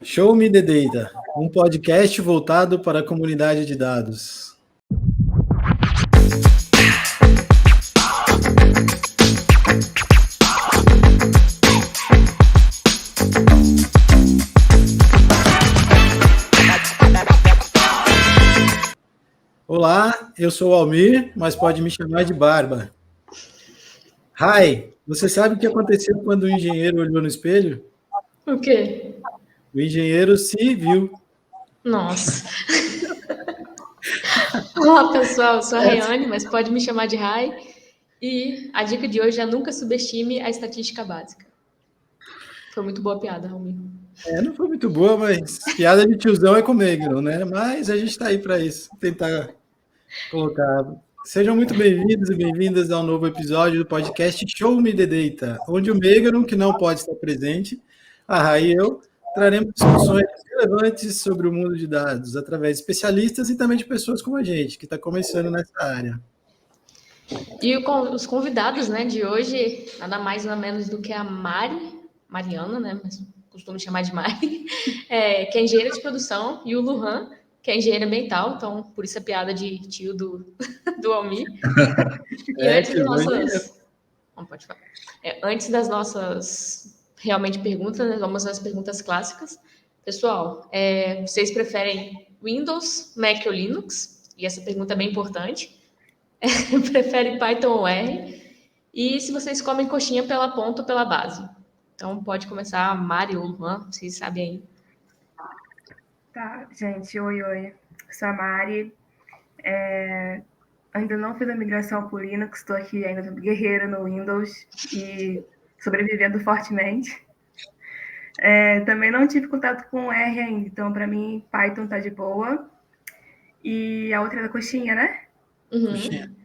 Show Me the Data, um podcast voltado para a comunidade de dados. Olá, eu sou o Almir, mas pode me chamar de Barba. Hi, você sabe o que aconteceu quando o engenheiro olhou no espelho? O quê? O engenheiro se viu. Nossa. Olá, pessoal. Eu sou a Rayane, mas pode me chamar de Rai. E a dica de hoje é nunca subestime a estatística básica. Foi muito boa a piada, Raul. Não foi muito boa, mas piada de tiozão é com negro, né? Mas a gente está aí para isso, tentar colocar. Sejam muito bem-vindos e bem-vindas ao novo episódio do podcast Show Me the Data, onde o Megano, que não pode estar presente, a Rai e eu, traremos discussões relevantes sobre o mundo de dados, através de especialistas e também de pessoas como a gente, que está começando nessa área. E os convidados, né, de hoje, nada mais nada menos do que a Mariana, né, mas costumo chamar de Mari, que é engenheira de produção, e o Luhan, que é engenheiro ambiental, então por isso a piada de tio do Almir. E antes das nossas... Não, pode falar. Antes das nossas realmente perguntas, né, vamos às perguntas clássicas. Pessoal, vocês preferem Windows, Mac ou Linux? E essa pergunta é bem importante. Prefere Python ou R? E se vocês comem coxinha pela ponta ou pela base? Então pode começar a Mari ou Luan, vocês sabem aí. Tá, gente, oi. Sou a Mari. Ainda não fiz a migração para o Linux, estou aqui ainda guerreira no Windows e sobrevivendo fortemente. Também não tive contato com R ainda, então para mim Python tá de boa. E a outra é da coxinha, né? Uhum.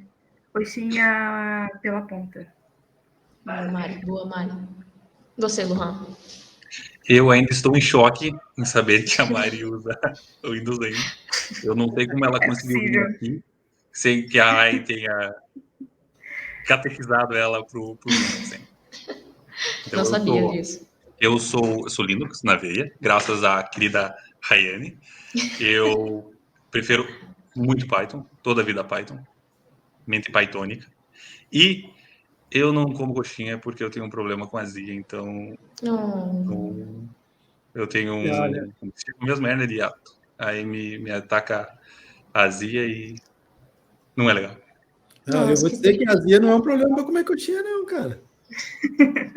Coxinha pela ponta. Boa, Mari. Você, Luan. Eu ainda estou em choque em saber que a Mari usa o Windows ainda. Eu não sei como ela conseguiu vir aqui sem que a Rai tenha catequizado ela pro Linux. Então, não sabia disso. Eu sou Linux na veia, graças à querida Rayane. Eu prefiro muito Python, toda a vida Python, mente pythônica. E eu não como coxinha porque eu tenho um problema com azia, então eu tenho mesmo hernia de hiato. Aí me ataca a azia e não é legal. Não, eu vou dizer que a azia não é um problema para comer coxinha, não, cara.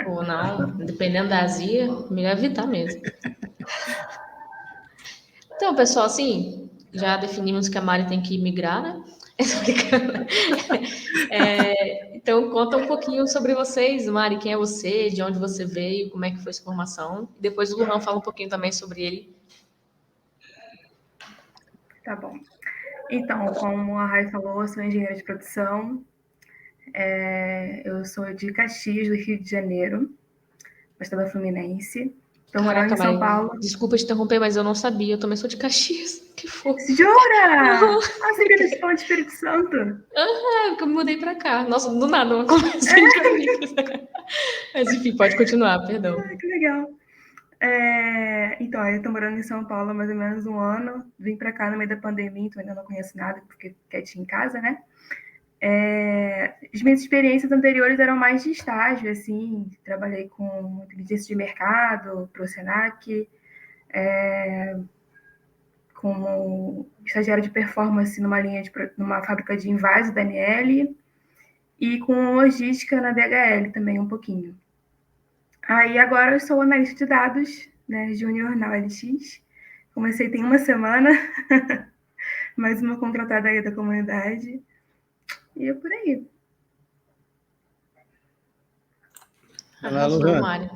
Ou não, dependendo da azia, melhor evitar mesmo. Então, pessoal, assim, já definimos que a Mari tem que migrar, né? Então, conta um pouquinho sobre vocês, Mari. Quem é você? De onde você veio? Como é que foi sua formação? E depois o Luan fala um pouquinho também sobre ele. Tá bom. Então, como a Rai falou, eu sou engenheira de produção. Eu sou de Caxias, do Rio de Janeiro, estado Fluminense. Estou morando em São Paulo. Desculpa te interromper, mas eu não sabia. Eu também sou de Caxias. Que fofo. Jura? Você veio de Ponte Espírito Santo? Porque eu me mudei pra cá. Nossa, do nada, uma conversa de amigos. Mas enfim, pode continuar, perdão. Que legal. Então, eu estou morando em São Paulo há mais ou menos um ano. Vim para cá no meio da pandemia, então ainda não conheço nada, porque quietinho em casa, né? As minhas experiências anteriores eram mais de estágio, assim. Trabalhei com inteligência de mercado, para o Senac, como estagiário de performance numa fábrica de invase da NL e com logística na DHL também um pouquinho. Aí agora eu sou analista de dados, né, júnior na OLX. Comecei tem uma semana, mais uma contratada aí da comunidade. E é por aí. Arrasou, Mário.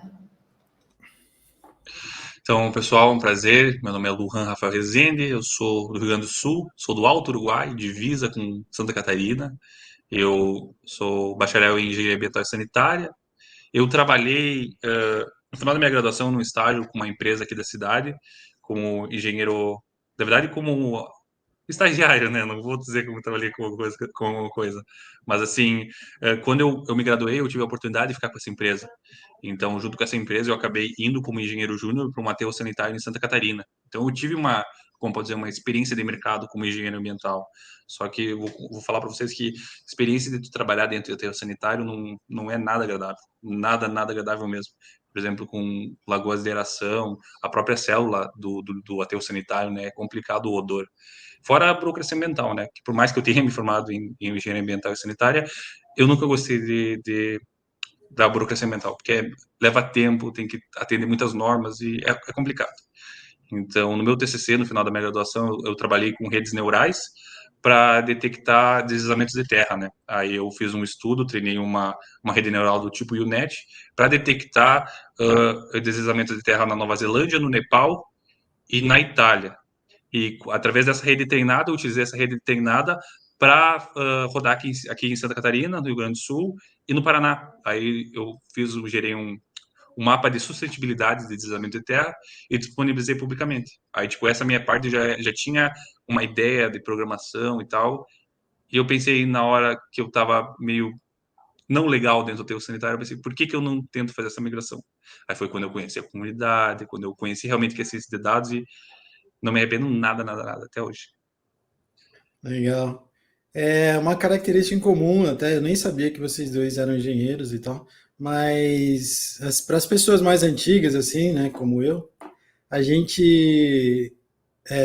Então, pessoal, um prazer. Meu nome é Luhan Rafael Rezende, eu sou do Rio Grande do Sul, sou do Alto Uruguai, divisa com Santa Catarina. Eu sou bacharel em engenharia ambiental e sanitária. Eu trabalhei, no final da minha graduação, num estágio com uma empresa aqui da cidade, como engenheiro, na verdade, como estagiário, né? Não vou dizer como eu trabalhei com alguma coisa. Mas, assim, quando eu me graduei, eu tive a oportunidade de ficar com essa empresa. Então, junto com essa empresa, eu acabei indo como engenheiro júnior para um aterro sanitário em Santa Catarina. Então, eu tive como pode dizer, uma experiência de mercado como engenheiro ambiental. Só que eu vou falar para vocês que experiência de trabalhar dentro do aterro sanitário não é nada agradável. Nada agradável mesmo. Por exemplo, com lagoas de aeração, a própria célula do aterro sanitário, né? É complicado o odor. Fora a burocracia ambiental, né? Que por mais que eu tenha me formado em engenharia ambiental e sanitária, eu nunca gostei da burocracia ambiental, porque leva tempo, tem que atender muitas normas e é complicado. Então, no meu TCC, no final da minha graduação, eu trabalhei com redes neurais para detectar deslizamentos de terra, né? Aí eu fiz um estudo, treinei uma rede neural do tipo UNet para detectar deslizamentos de terra na Nova Zelândia, no Nepal e na Itália. E através dessa rede treinada, eu utilizei essa rede treinada para rodar aqui em Santa Catarina, no Rio Grande do Sul e no Paraná. Aí eu gerei um mapa de sustentabilidade de deslizamento de terra e disponibilizei publicamente. Aí, tipo, essa minha parte já tinha uma ideia de programação e tal, e eu pensei na hora que eu estava meio não legal dentro do aterro sanitário, eu pensei, por que eu não tento fazer essa migração? Aí foi quando eu conheci a comunidade, quando eu conheci realmente que é ciência de dados e não me arrependo nada até hoje. Legal. É uma característica em comum, até eu nem sabia que vocês dois eram engenheiros e tal, mas para as pessoas mais antigas, assim, né, como eu, a gente,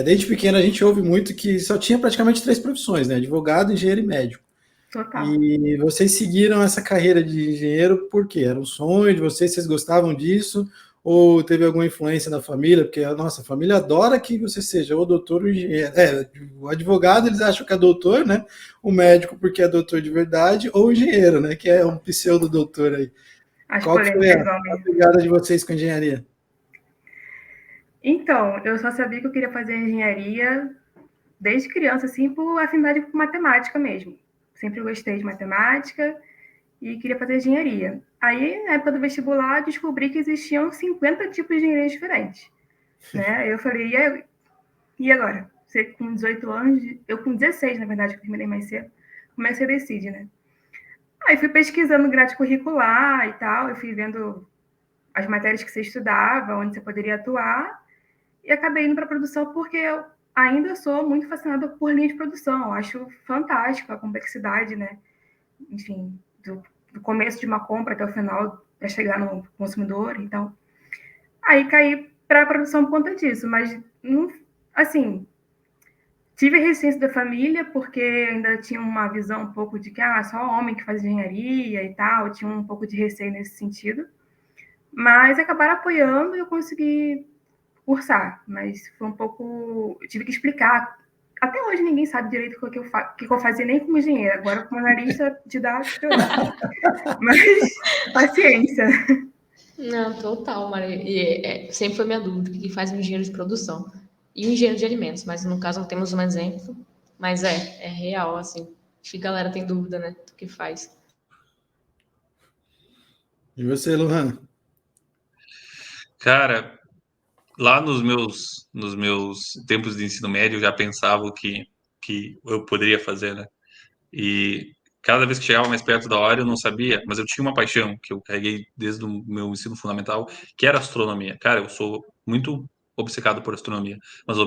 desde pequeno, a gente ouve muito que só tinha praticamente três profissões, né, advogado, engenheiro e médico. Total. E vocês seguiram essa carreira de engenheiro por quê? Era um sonho de vocês? Vocês gostavam disso? Ou teve alguma influência da família? Porque a nossa família adora que você seja ou doutor ou engenheiro. O advogado eles acham que é doutor, né? O médico porque é doutor de verdade, ou o engenheiro, né? Que é um pseudo-doutor aí. As Qual que foi polêmicas a homens. pegada de vocês com a engenharia? Então, eu só sabia que eu queria fazer engenharia desde criança, assim, por afinidade com matemática mesmo. Sempre gostei de matemática e queria fazer engenharia. Aí, na época do vestibular, descobri que existiam 50 tipos de engenharia diferentes. Né? Eu falei, e agora? Você com 18 anos, eu com 16, na verdade, que eu terminei mais cedo, como é que você decide, né? Aí fui pesquisando grade curricular e tal, eu fui vendo as matérias que você estudava, onde você poderia atuar, e acabei indo para a produção porque eu ainda sou muito fascinada por linha de produção. Eu acho fantástico a complexidade, né? Enfim, do começo de uma compra até o final, para chegar no consumidor. Então, aí caí para a produção por conta disso, mas, não, assim, tive resistência da família, porque ainda tinha uma visão um pouco de que só homem que faz engenharia e tal, tinha um pouco de receio nesse sentido, mas acabaram apoiando e eu consegui cursar, mas foi um pouco. Eu tive que explicar. Até hoje ninguém sabe direito o que eu fazia, nem como engenheira, agora como analista didática, mas paciência. Não, total, Maria. E, sempre foi minha dúvida, o que faz um engenheiro de produção? E um engenheiro de alimentos, mas no caso não temos um exemplo, mas é real, assim. Acho que a galera tem dúvida, né, do que faz. E você, Luhan? Cara, lá nos meus tempos de ensino médio, eu já pensava que eu poderia fazer, né? E cada vez que chegava mais perto da hora, eu não sabia, mas eu tinha uma paixão que eu carreguei desde o meu ensino fundamental, que era astronomia. Cara, eu sou muito obcecado por astronomia, mas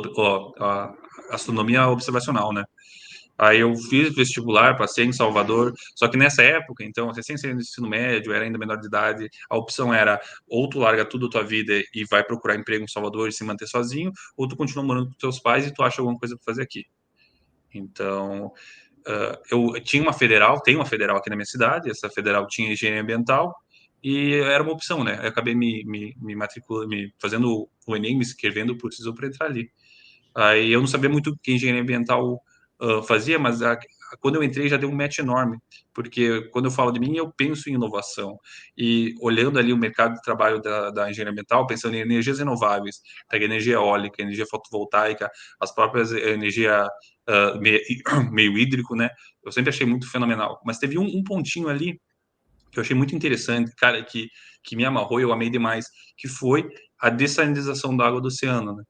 a astronomia observacional, né? Aí eu fiz vestibular, passei em Salvador, só que nessa época, então, recém saindo do ensino médio, era ainda menor de idade, a opção era ou tu larga tudo a tua vida e vai procurar emprego em Salvador e se manter sozinho, ou tu continua morando com teus pais e tu acha alguma coisa para fazer aqui. Então, eu tinha uma federal, tem uma federal aqui na minha cidade, essa federal tinha engenharia ambiental, e era uma opção, né? Eu acabei me matriculando, me fazendo o Enem, me inscrevendo por SISU para entrar ali. Aí eu não sabia muito o que engenharia ambiental fazia, mas quando eu entrei já deu um match enorme, porque quando eu falo de mim, eu penso em inovação. E olhando ali o mercado de trabalho da engenharia ambiental, pensando em energias renováveis, pega energia eólica, energia fotovoltaica, as próprias energia meio hídrico, né? Eu sempre achei muito fenomenal. Mas teve um pontinho ali que eu achei muito interessante, cara, que me amarrou, eu amei demais, que foi a dessalinização da água do oceano, né?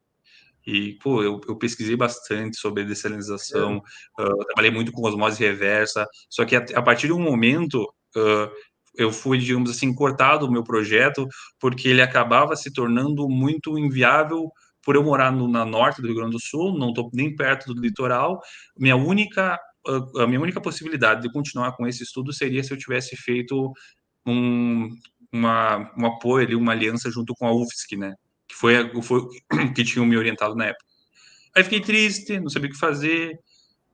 E, pô, eu pesquisei bastante sobre dessalinização, trabalhei muito com osmose reversa, só que a partir de um momento, eu fui, digamos assim, cortado o meu projeto, porque ele acabava se tornando muito inviável por eu morar na norte do Rio Grande do Sul, não estou nem perto do litoral. A minha única possibilidade de continuar com esse estudo seria se eu tivesse feito um, um apoio ali, uma aliança junto com a UFSC, né? Que foi que tinham me orientado na época. Aí fiquei triste, não sabia o que fazer.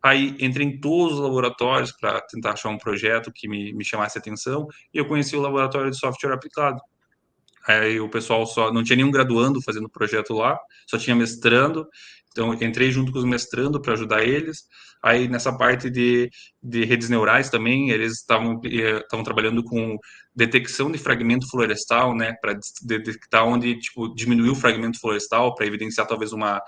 Aí entrei em todos os laboratórios para tentar achar um projeto que me chamasse a atenção, e eu conheci o laboratório de software aplicado. Aí o pessoal só não tinha nenhum graduando fazendo projeto lá, só tinha mestrando. Então eu entrei junto com os mestrando para ajudar eles. Aí nessa parte de redes neurais também, eles estavam trabalhando com detecção de fragmento florestal, né, para detectar onde tipo diminuir o fragmento florestal para evidenciar talvez uma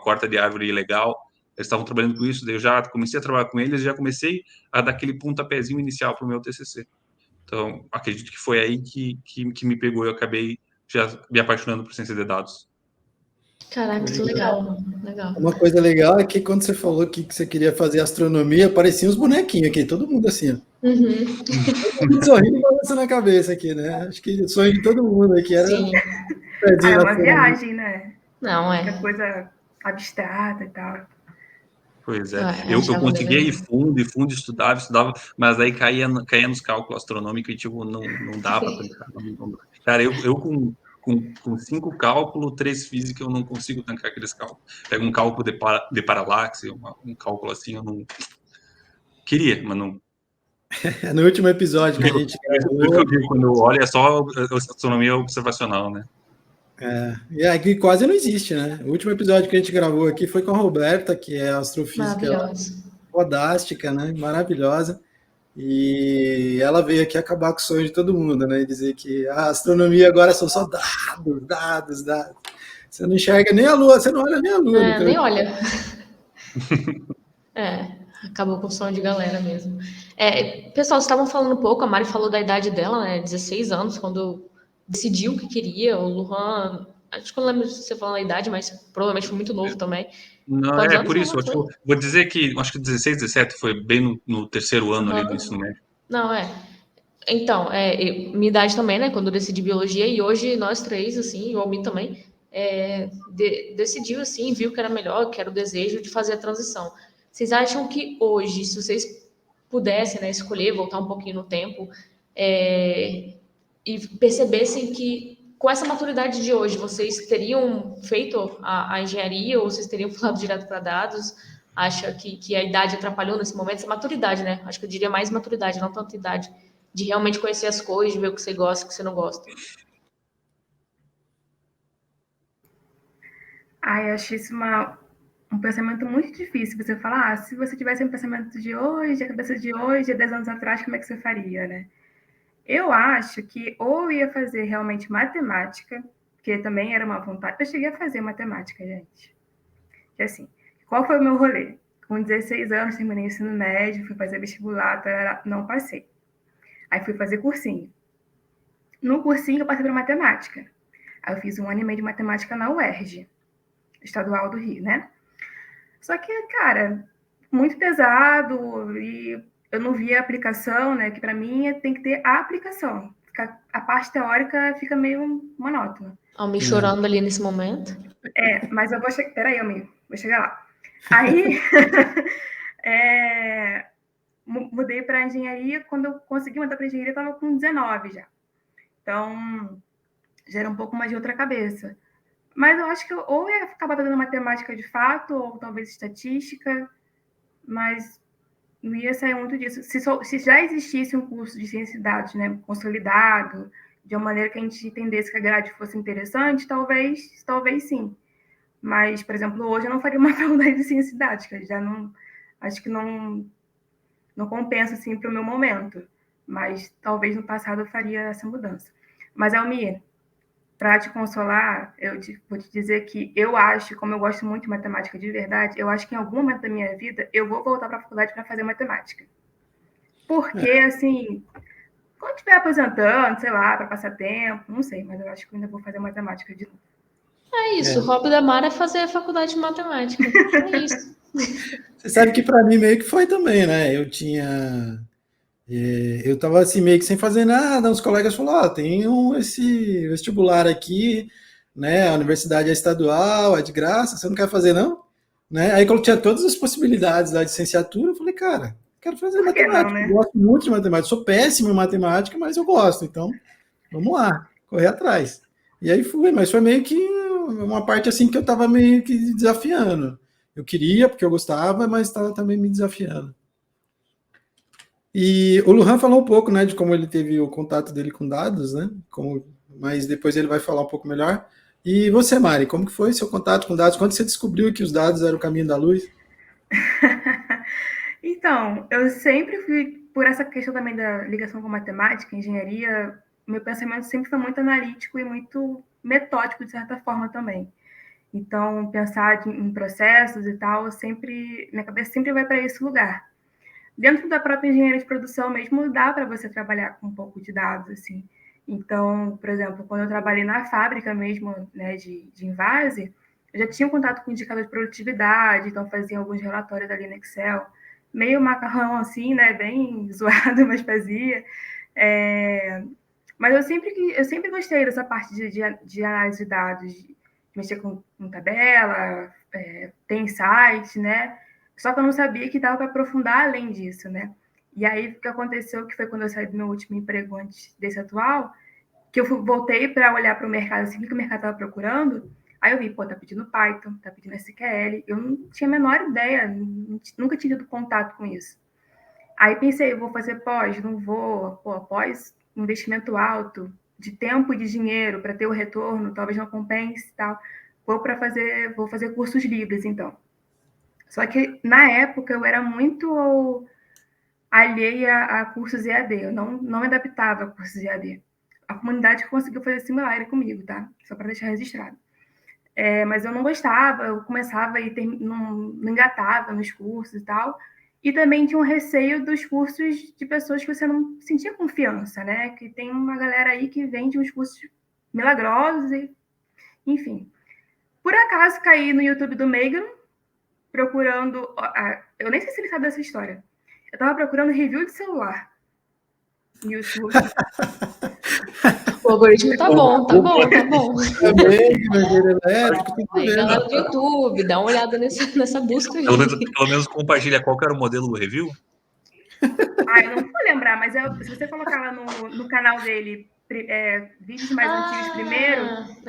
corta de árvore ilegal. Eles estavam trabalhando com isso, daí eu já comecei a trabalhar com eles, já comecei a dar aquele pontapézinho inicial para o meu TCC. Então, acredito que foi aí que me pegou e eu acabei já me apaixonando por ciência de dados. Caraca, que legal. Legal. Uma coisa legal é que quando você falou que você queria fazer astronomia, pareciam os bonequinhos aqui, todo mundo assim, ó. Uhum. Sorrindo e balançando a cabeça aqui, né? Acho que o sonho de todo mundo aqui era Sim. pezinho É na uma astronomia. viagem, né? Não, Fica é. coisa abstrata e tal. Pois é. Eu Eu achava bem conseguia ir legal. fundo, estudava, mas aí caía nos cálculos astronômicos e, tipo, não dá para tancar. Cara, eu com 5 cálculos, 3 física, eu não consigo tancar aqueles cálculos. Pega um cálculo de paralaxe, um cálculo assim, eu não... Queria, mas não... No último episódio que a gente Por isso que gravou, eu digo, quando eu olho, é só astronomia observacional, né? e aqui quase não existe, né? O último episódio que a gente gravou aqui foi com a Roberta, que é astrofísica Maravilhoso. fodástica, né? Maravilhosa. E ela veio aqui acabar com o sonho de todo mundo, né? E dizer que a astronomia agora são só dados, dados, dados. Você não enxerga nem a lua, você não olha nem a lua. É, nem olha. É, acabou com o sonho de galera mesmo. É, pessoal, vocês estavam falando um pouco, a Mari falou da idade dela, né? 16 anos, quando decidiu o que queria. O Luan, acho que eu não lembro se você falou a idade, mas provavelmente foi muito novo também. Não, Quantos é anos por isso, ela eu, foi? tipo, vou dizer que acho que 16, 17 foi bem no terceiro ano ali do Aham. ensino médio. Não, é. Então, minha idade também, né? Quando eu decidi biologia, e hoje nós três, assim, e o Almir também, decidiu, assim, viu que era melhor, que era o desejo de fazer a transição. Vocês acham que hoje, se vocês pudessem, né, escolher, voltar um pouquinho no tempo, e percebessem que com essa maturidade de hoje, vocês teriam feito a engenharia ou vocês teriam pulado direto para dados? Acha que a idade atrapalhou nesse momento? Essa maturidade, né? Acho que eu diria mais maturidade, não tanto idade. De realmente conhecer as coisas, de ver o que você gosta, o que você não gosta. Ai, eu acho isso um pensamento muito difícil. Você falar, se você tivesse um pensamento de hoje, a cabeça de hoje, há 10 anos atrás, como é que você faria, né? Eu acho que ou eu ia fazer realmente matemática, que também era uma vontade. Eu cheguei a fazer matemática, gente. Que assim, qual foi o meu rolê? Com 16 anos, terminei o ensino médio, fui fazer vestibular, não passei. Aí fui fazer cursinho. No cursinho, eu passei para matemática. Aí eu fiz 1 ano e meio de matemática na UERJ, estadual do Rio, né? Só que, cara, muito pesado e eu não via a aplicação, né? Que para mim tem que ter a aplicação. A parte teórica fica meio monótona. Almir chorando ali nesse momento. Mas eu vou chegar. Peraí, amigo, vou chegar lá. Aí, mudei para engenharia. Quando eu consegui mudar para engenharia, eu estava com 19 já. Então, já era um pouco mais de outra cabeça. Mas eu acho que eu ou ia acabar fazendo matemática de fato, ou talvez estatística, mas não ia sair muito disso. Se já existisse um curso de ciência de dados, né, consolidado, de uma maneira que a gente entendesse que a grade fosse interessante, talvez sim. Mas, por exemplo, hoje eu não faria uma faculdade de ciência de dados, que já não, acho que não compensa assim para o meu momento. Mas talvez no passado eu faria essa mudança. Mas, Almir, para te consolar, vou te dizer que eu acho, como eu gosto muito de matemática de verdade, eu acho que em algum momento da minha vida eu vou voltar para a faculdade para fazer matemática. Porque, assim, quando estiver aposentando, sei lá, para passar tempo, não sei, mas eu acho que eu ainda vou fazer matemática de novo. É isso, o hobby da Mara é fazer a faculdade de matemática. É isso. Você sabe que para mim meio que foi também, né? Eu tava assim meio que sem fazer nada, os colegas falaram, tem esse vestibular aqui, né? A universidade é estadual, é de graça, você não quer fazer não? Né? Aí quando tinha todas as possibilidades da licenciatura, eu falei, cara, quero fazer Por que não, matemática, eu né? gosto muito de matemática, sou péssimo em matemática, mas eu gosto, então vamos lá, correr atrás. E aí fui, mas foi meio que uma parte assim que eu tava meio que desafiando. Eu queria, porque eu gostava, mas estava também me desafiando. E o Luhan falou um pouco, né, de como ele teve o contato dele com dados, né? Mas depois ele vai falar um pouco melhor. E você, Mari, como que foi seu contato com dados? Quando você descobriu que os dados eram o caminho da luz? Então, eu sempre fui, por essa questão também da ligação com matemática, engenharia, meu pensamento sempre foi muito analítico e muito metódico, de certa forma, também. Então, pensar em processos e tal, minha cabeça sempre vai para esse lugar. Dentro da própria engenharia de produção mesmo, dá para você trabalhar com um pouco de dados, assim. Então, por exemplo, quando eu trabalhei na fábrica mesmo, né, de Invase, eu já tinha um contato com indicador de produtividade, então fazia alguns relatórios ali no Excel, meio macarrão assim, né, bem zoado, mas fazia. É... Mas eu sempre gostei dessa parte de análise de dados, de mexer com tabela, tem site, né? Só que eu não sabia que dava para aprofundar além disso, né? E aí o que aconteceu, que foi quando eu saí do meu último emprego antes desse atual, que eu voltei para olhar para o mercado, assim, o que o mercado estava procurando, aí eu vi, pô, tá pedindo Python, tá pedindo SQL, eu não tinha a menor ideia, nunca tinha tido contato com isso. Aí pensei, eu vou fazer pós, não vou, pô, pós, investimento alto, de tempo e de dinheiro para ter o retorno, talvez não compense e tal. Vou fazer cursos livres, então. Só que na época eu era muito alheia a cursos EAD, eu não me adaptava a cursos EAD. A comunidade conseguiu fazer similar comigo, tá? Só para deixar registrado. Mas eu não gostava, eu começava e não engatava nos cursos e tal. E também tinha um receio dos cursos de pessoas que você não sentia confiança, né? Que tem uma galera aí que vende uns cursos milagrosos, enfim. Por acaso caí no YouTube do Megan, procurando. Eu nem sei se ele sabe dessa história. Eu estava procurando review de celular no YouTube. O algoritmo tá bom, tá bom, tá bom. Também, bandeira elétrica, tudo Aí, bem. galera do YouTube, dá uma olhada nessa busca aí. Pelo menos compartilha qual que era o modelo do review. Eu não vou lembrar, mas se você colocar lá no canal dele, vídeos mais antigos primeiro,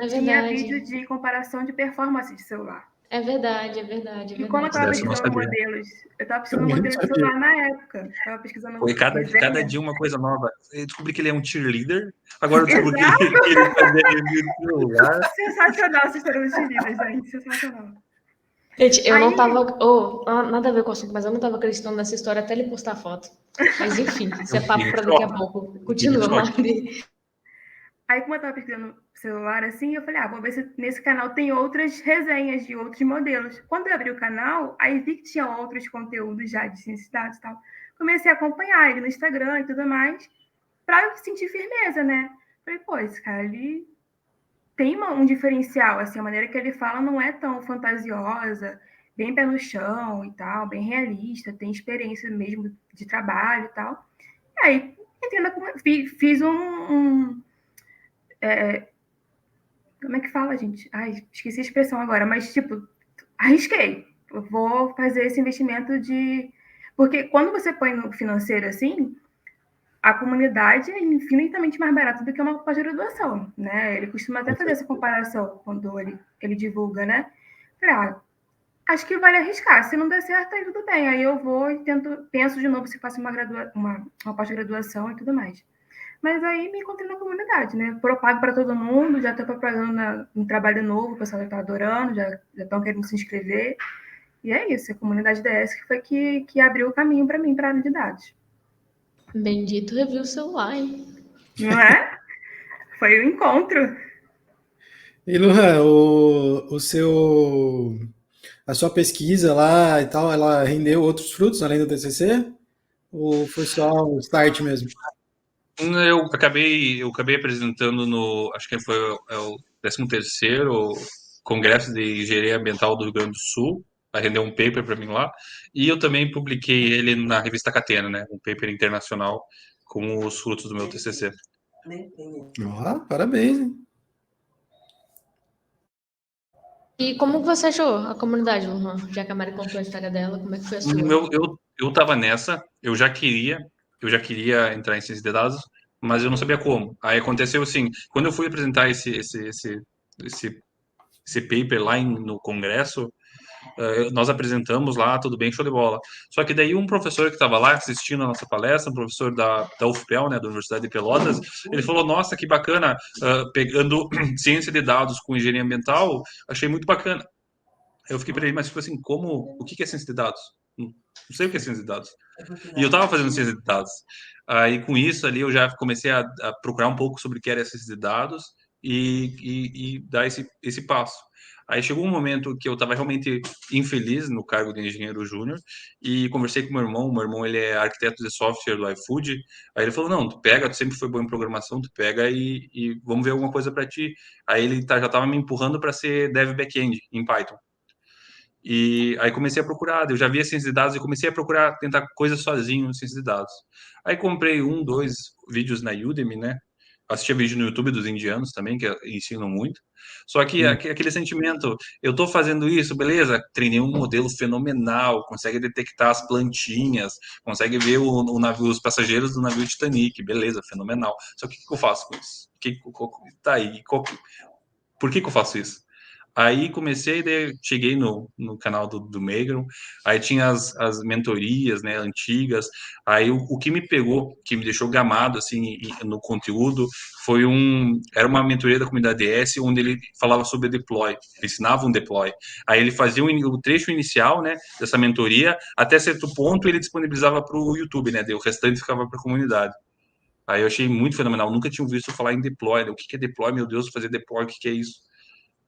tinha vídeo de comparação de performance de celular. É verdade, é verdade. E como eu estava pesquisando modelos, eu estava pesquisando modelos de celular na época. Estava pesquisando. Foi cada dia uma coisa nova. Eu descobri que ele é um cheerleader. Agora eu descobri que ele fazia review de celular. Sensacional essa história dos cheerleaders, gente. Sensacional. Gente, eu não tava. Nada a ver com o assunto, mas eu não tava acreditando nessa história até ele postar foto. Mas enfim, isso é papo para daqui a pouco. Continua, Mari. Aí, como eu estava pesquisando celular assim, eu falei, vou ver se nesse canal tem outras resenhas de outros modelos. Quando eu abri o canal, aí vi que tinha outros conteúdos já de ciência de dados e tal. Comecei a acompanhar ele no Instagram e tudo mais, para sentir firmeza, né? Falei, pô, esse cara, ele tem um diferencial, assim, a maneira que ele fala não é tão fantasiosa, bem pé no chão e tal, bem realista, tem experiência mesmo de trabalho e tal. E aí, fiz como é que fala, gente? Ai, esqueci a expressão agora, mas, tipo, arrisquei. Eu vou fazer esse investimento de... Porque quando você põe no financeiro assim, a comunidade é infinitamente mais barata do que uma pós-graduação, né? Ele costuma até fazer essa comparação quando ele divulga, né? Falei, acho que vale arriscar. Se não der certo, aí tudo bem. Aí eu vou e penso de novo se faço uma pós-graduação e tudo mais. Mas aí me encontrei na comunidade, né? Propago para todo mundo, já estou propagando um trabalho novo, o pessoal já está adorando, já estão querendo se inscrever. E é isso, a comunidade DS que foi que abriu o caminho para mim, para a área de dados. Bendito review celular, hein? Não é? Foi um encontro. E, Luhan, a sua pesquisa lá e tal, ela rendeu outros frutos além do TCC? Ou foi só o start mesmo? Eu acabei apresentando acho que foi o 13º Congresso de Engenharia Ambiental do Rio Grande do Sul, vai render um paper para mim lá, e eu também publiquei ele na revista Catena, né, um paper internacional com os frutos do meu TCC. Parabéns, hein? E como você achou a comunidade, Luan? Já que a Mari contou a história dela, como é que foi a sua? Eu tava nessa, eu já queria entrar em ciência de dados, mas eu não sabia como. Aí aconteceu assim, quando eu fui apresentar esse paper lá no congresso, nós apresentamos lá, tudo bem, show de bola. Só que daí um professor que estava lá assistindo a nossa palestra, um professor da UFPEL, né, da Universidade de Pelotas, ele falou, nossa, que bacana, pegando ciência de dados com engenharia ambiental, achei muito bacana. Eu fiquei para ele, mas tipo assim, o que é ciência de dados? Não sei o que é ciência de dados. E eu estava fazendo ciência de dados. Aí com isso ali eu já comecei a procurar um pouco sobre o que era ciência de dados e dar esse passo. Aí chegou um momento que eu estava realmente infeliz no cargo de engenheiro júnior e conversei com meu irmão ele é arquiteto de software do iFood. Aí ele falou, não, tu sempre foi bom em programação, tu pega e vamos ver alguma coisa para ti. Aí ele já estava me empurrando para ser dev back-end em Python. E aí comecei a procurar, eu já via ciência de dados e comecei a procurar, tentar coisas sozinho em ciência de dados. Aí comprei 2 vídeos na Udemy, né? Assistia vídeo no YouTube dos indianos também, que ensinam muito. Só que aquele sentimento, eu tô fazendo isso, beleza? Treinei um modelo fenomenal, consegue detectar as plantinhas, consegue ver o navio, os passageiros do navio Titanic, beleza, fenomenal. Só que o que eu faço com isso? Tá aí, por que eu faço isso? Aí comecei, daí cheguei no canal do Megron, aí tinha as mentorias, né, antigas, aí o que me pegou, que me deixou gamado, assim, no conteúdo, era uma mentoria da comunidade S, onde ele falava sobre deploy, ensinava um deploy, aí ele fazia o trecho inicial, né, dessa mentoria, até certo ponto ele disponibilizava para o YouTube, né, daí o restante ficava para a comunidade. Aí eu achei muito fenomenal, nunca tinha visto falar em deploy, né? O que é deploy, meu Deus, fazer deploy, o que é isso?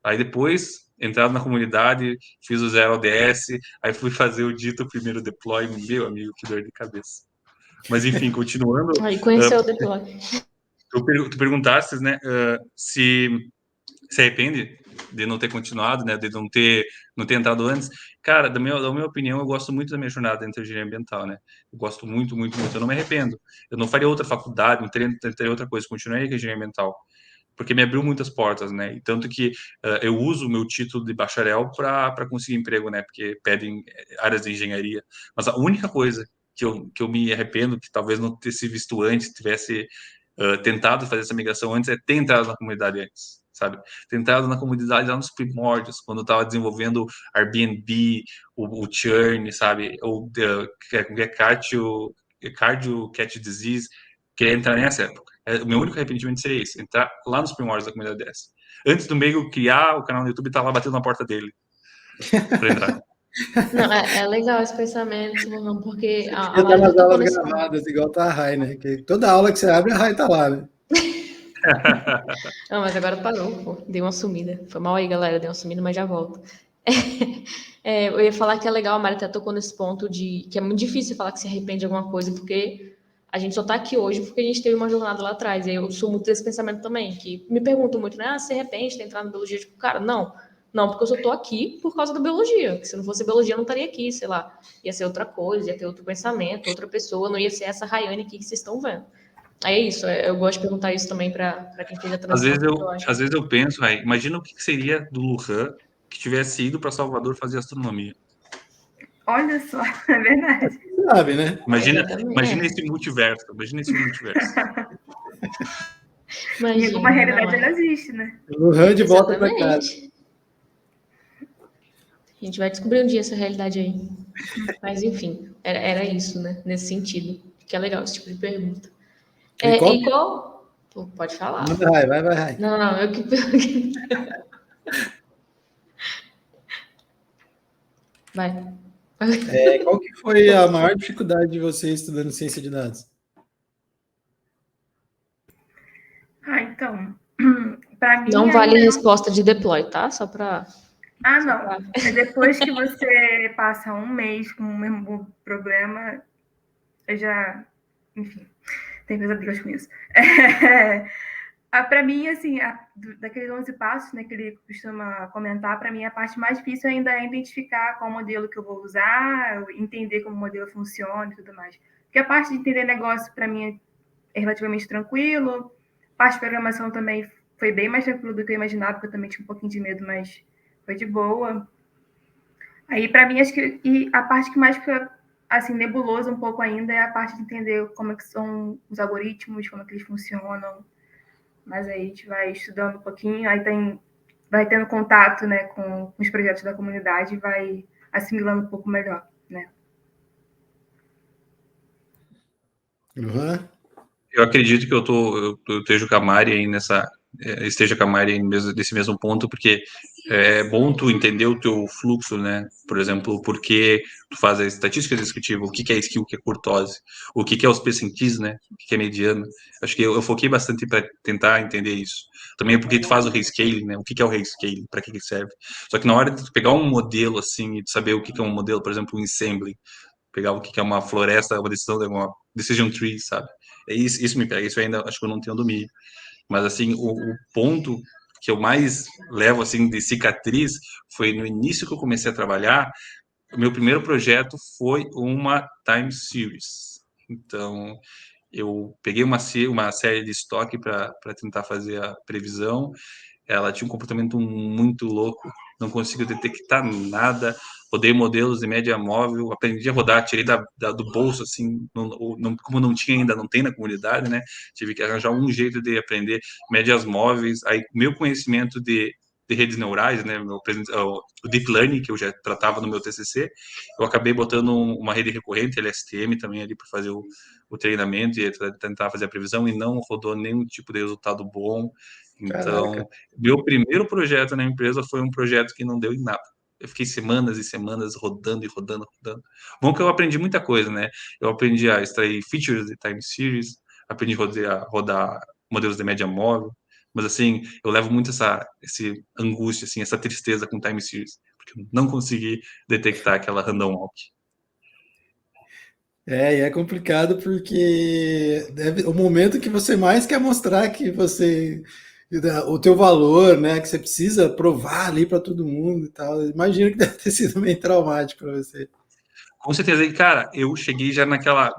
Aí depois, entrado na comunidade, fiz o 0 ODS, aí fui fazer o dito primeiro deploy, meu amigo, que dor de cabeça. Mas enfim, continuando. Aí conheceu o deploy. Tu perguntasses, né, se arrepende de não ter continuado, né, de não ter entrado antes. Cara, da minha opinião, eu gosto muito da minha jornada dentro da engenharia ambiental, né? Eu gosto muito, muito, muito. Eu não me arrependo. Eu não faria outra faculdade, não teria outra coisa. Continuaria com a engenharia ambiental. Porque me abriu muitas portas, né? E tanto que eu uso o meu título de bacharel para conseguir emprego, né? Porque pedem áreas de engenharia. Mas a única coisa que eu me arrependo, que talvez não tivesse visto antes, tivesse tentado fazer essa migração antes, é ter entrado na comunidade antes, sabe? Ter entrado na comunidade lá nos primórdios, quando eu estava desenvolvendo Airbnb, o Churn, sabe? Ou Cardio Cat Disease, queria entrar nessa época. O meu único arrependimento seria esse, entrar lá nos primórdios da comunidade dessa. Antes do meio criar o canal no YouTube, tá lá batendo na porta dele para entrar. Não, é legal esse pensamento, Luan, porque a Já tá Mari nas já tocou aulas nesse gravadas, igual tá a Rai, né? Que toda aula que você abre, a Rai tá lá, né? Não, mas agora parou, pô. Dei uma sumida. Foi mal aí, galera. Dei uma sumida, mas já volto. Eu ia falar que é legal, a Mari até tocou nesse ponto de que é muito difícil falar que se arrepende de alguma coisa, porque a gente só tá aqui hoje porque a gente teve uma jornada lá atrás. E eu sou muito desse pensamento também, que me perguntam muito, né? Se arrepende de ter entrado na biologia? Tipo, cara, não. Não, porque eu só tô aqui por causa da biologia. Se não fosse biologia, eu não estaria aqui, sei lá. Ia ser outra coisa, ia ter outro pensamento, outra pessoa, não ia ser essa Rayane aqui que vocês estão vendo. Aí é isso, eu gosto de perguntar isso também para quem fez a transição. Às vezes eu penso, imagina o que seria do Luhan que tivesse ido para Salvador fazer astronomia. Olha só, é verdade. Sabe, né? Imagina esse multiverso, imagina esse multiverso. Em alguma realidade ela existe, né? Luhan de volta para casa. A gente vai descobrir um dia essa realidade aí. Mas enfim, era isso, né? Nesse sentido. Que é legal esse tipo de pergunta. E qual... Pô, pode falar. Vai. Não, eu que vai. Qual que foi a maior dificuldade de você estudando ciência de dados? Então, para mim... Não vale resposta de deploy, tá? Só para... não. Depois que você passa um mês com o mesmo problema, eu já... Enfim, tem pesadelos com isso. Para mim, assim, daqueles 11 passos, né, que ele costuma comentar, para mim a parte mais difícil ainda é identificar qual modelo que eu vou usar, entender como o modelo funciona e tudo mais. Porque a parte de entender negócio, para mim, é relativamente tranquilo. A parte de programação também foi bem mais tranquilo do que eu imaginava, porque eu também tinha um pouquinho de medo, mas foi de boa. Aí, para mim, acho que e a parte que mais fica assim, nebulosa um pouco ainda é a parte de entender como é que são os algoritmos, como é que eles funcionam. Mas aí a gente vai estudando um pouquinho, aí vai tendo contato, né, com os projetos da comunidade e vai assimilando um pouco melhor, né? Luan? Eu acredito que eu esteja com a Mari aí esteja com a Mari aí nesse mesmo ponto, porque é bom tu entender o teu fluxo, né? Por exemplo, por que tu faz a estatística descritiva, o que é skill, o que é kurtose, o que é os percentis, né? O que é mediano. Acho que eu foquei bastante para tentar entender isso. Também é porque tu faz o rescaling, né? O que é o rescaling, para que serve. Só que na hora de tu pegar um modelo assim e de saber o que é um modelo, por exemplo, um assembly, pegar o que é uma floresta, uma decisão de uma decision tree, sabe? Isso me pega, isso ainda acho que eu não tenho domínio. Mas, assim, o ponto que eu mais levo, assim, de cicatriz foi no início que eu comecei a trabalhar, o meu primeiro projeto foi uma time series. Então, eu peguei uma série de estoque para tentar fazer a previsão. Ela tinha um comportamento muito louco, não conseguiu detectar nada. Rodei modelos de média móvel, aprendi a rodar, tirei do bolso, assim, como não tinha ainda, não tem na comunidade, né? Tive que arranjar um jeito de aprender médias móveis. Aí, meu conhecimento de redes neurais, né? O Deep Learning, que eu já tratava no meu TCC, eu acabei botando uma rede recorrente, LSTM, também ali para fazer o treinamento e tentar fazer a previsão, e não rodou nenhum tipo de resultado bom. Caraca. Então, meu primeiro projeto na empresa foi um projeto que não deu em nada. Eu fiquei semanas e semanas rodando e rodando, rodando. Bom que eu aprendi muita coisa, né? Eu aprendi a extrair features de time series, aprendi a rodar modelos de média móvel, mas assim, eu levo muito esse angústia, assim, essa tristeza com time series, porque eu não consegui detectar aquela random walk. E é complicado porque o momento que você mais quer mostrar que o teu valor, né, que você precisa provar ali para todo mundo e tal. Imagino que deve ter sido meio traumático para você. Com certeza. E, cara, eu cheguei já naquela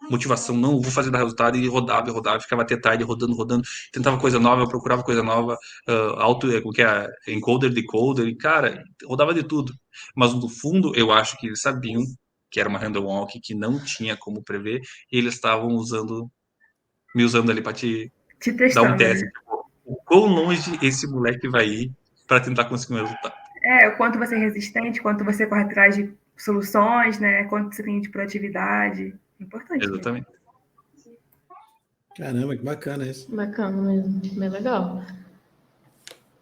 motivação, não vou fazer dar resultado, e rodava, ficava até tarde rodando, tentava coisa nova, eu procurava coisa nova, como que é, encoder, decoder, e, cara, rodava de tudo. Mas, no fundo, eu acho que eles sabiam que era uma random walk, que não tinha como prever, e eles estavam me usando ali para te Te dar um testando, teste. né? Tipo, o quão longe esse moleque vai ir para tentar conseguir um resultado. O quanto você é resistente, quanto você corre atrás de soluções, né? Quanto você tem de produtividade. Importante mesmo. Exatamente. Caramba, que bacana isso. Bacana mesmo, bem legal.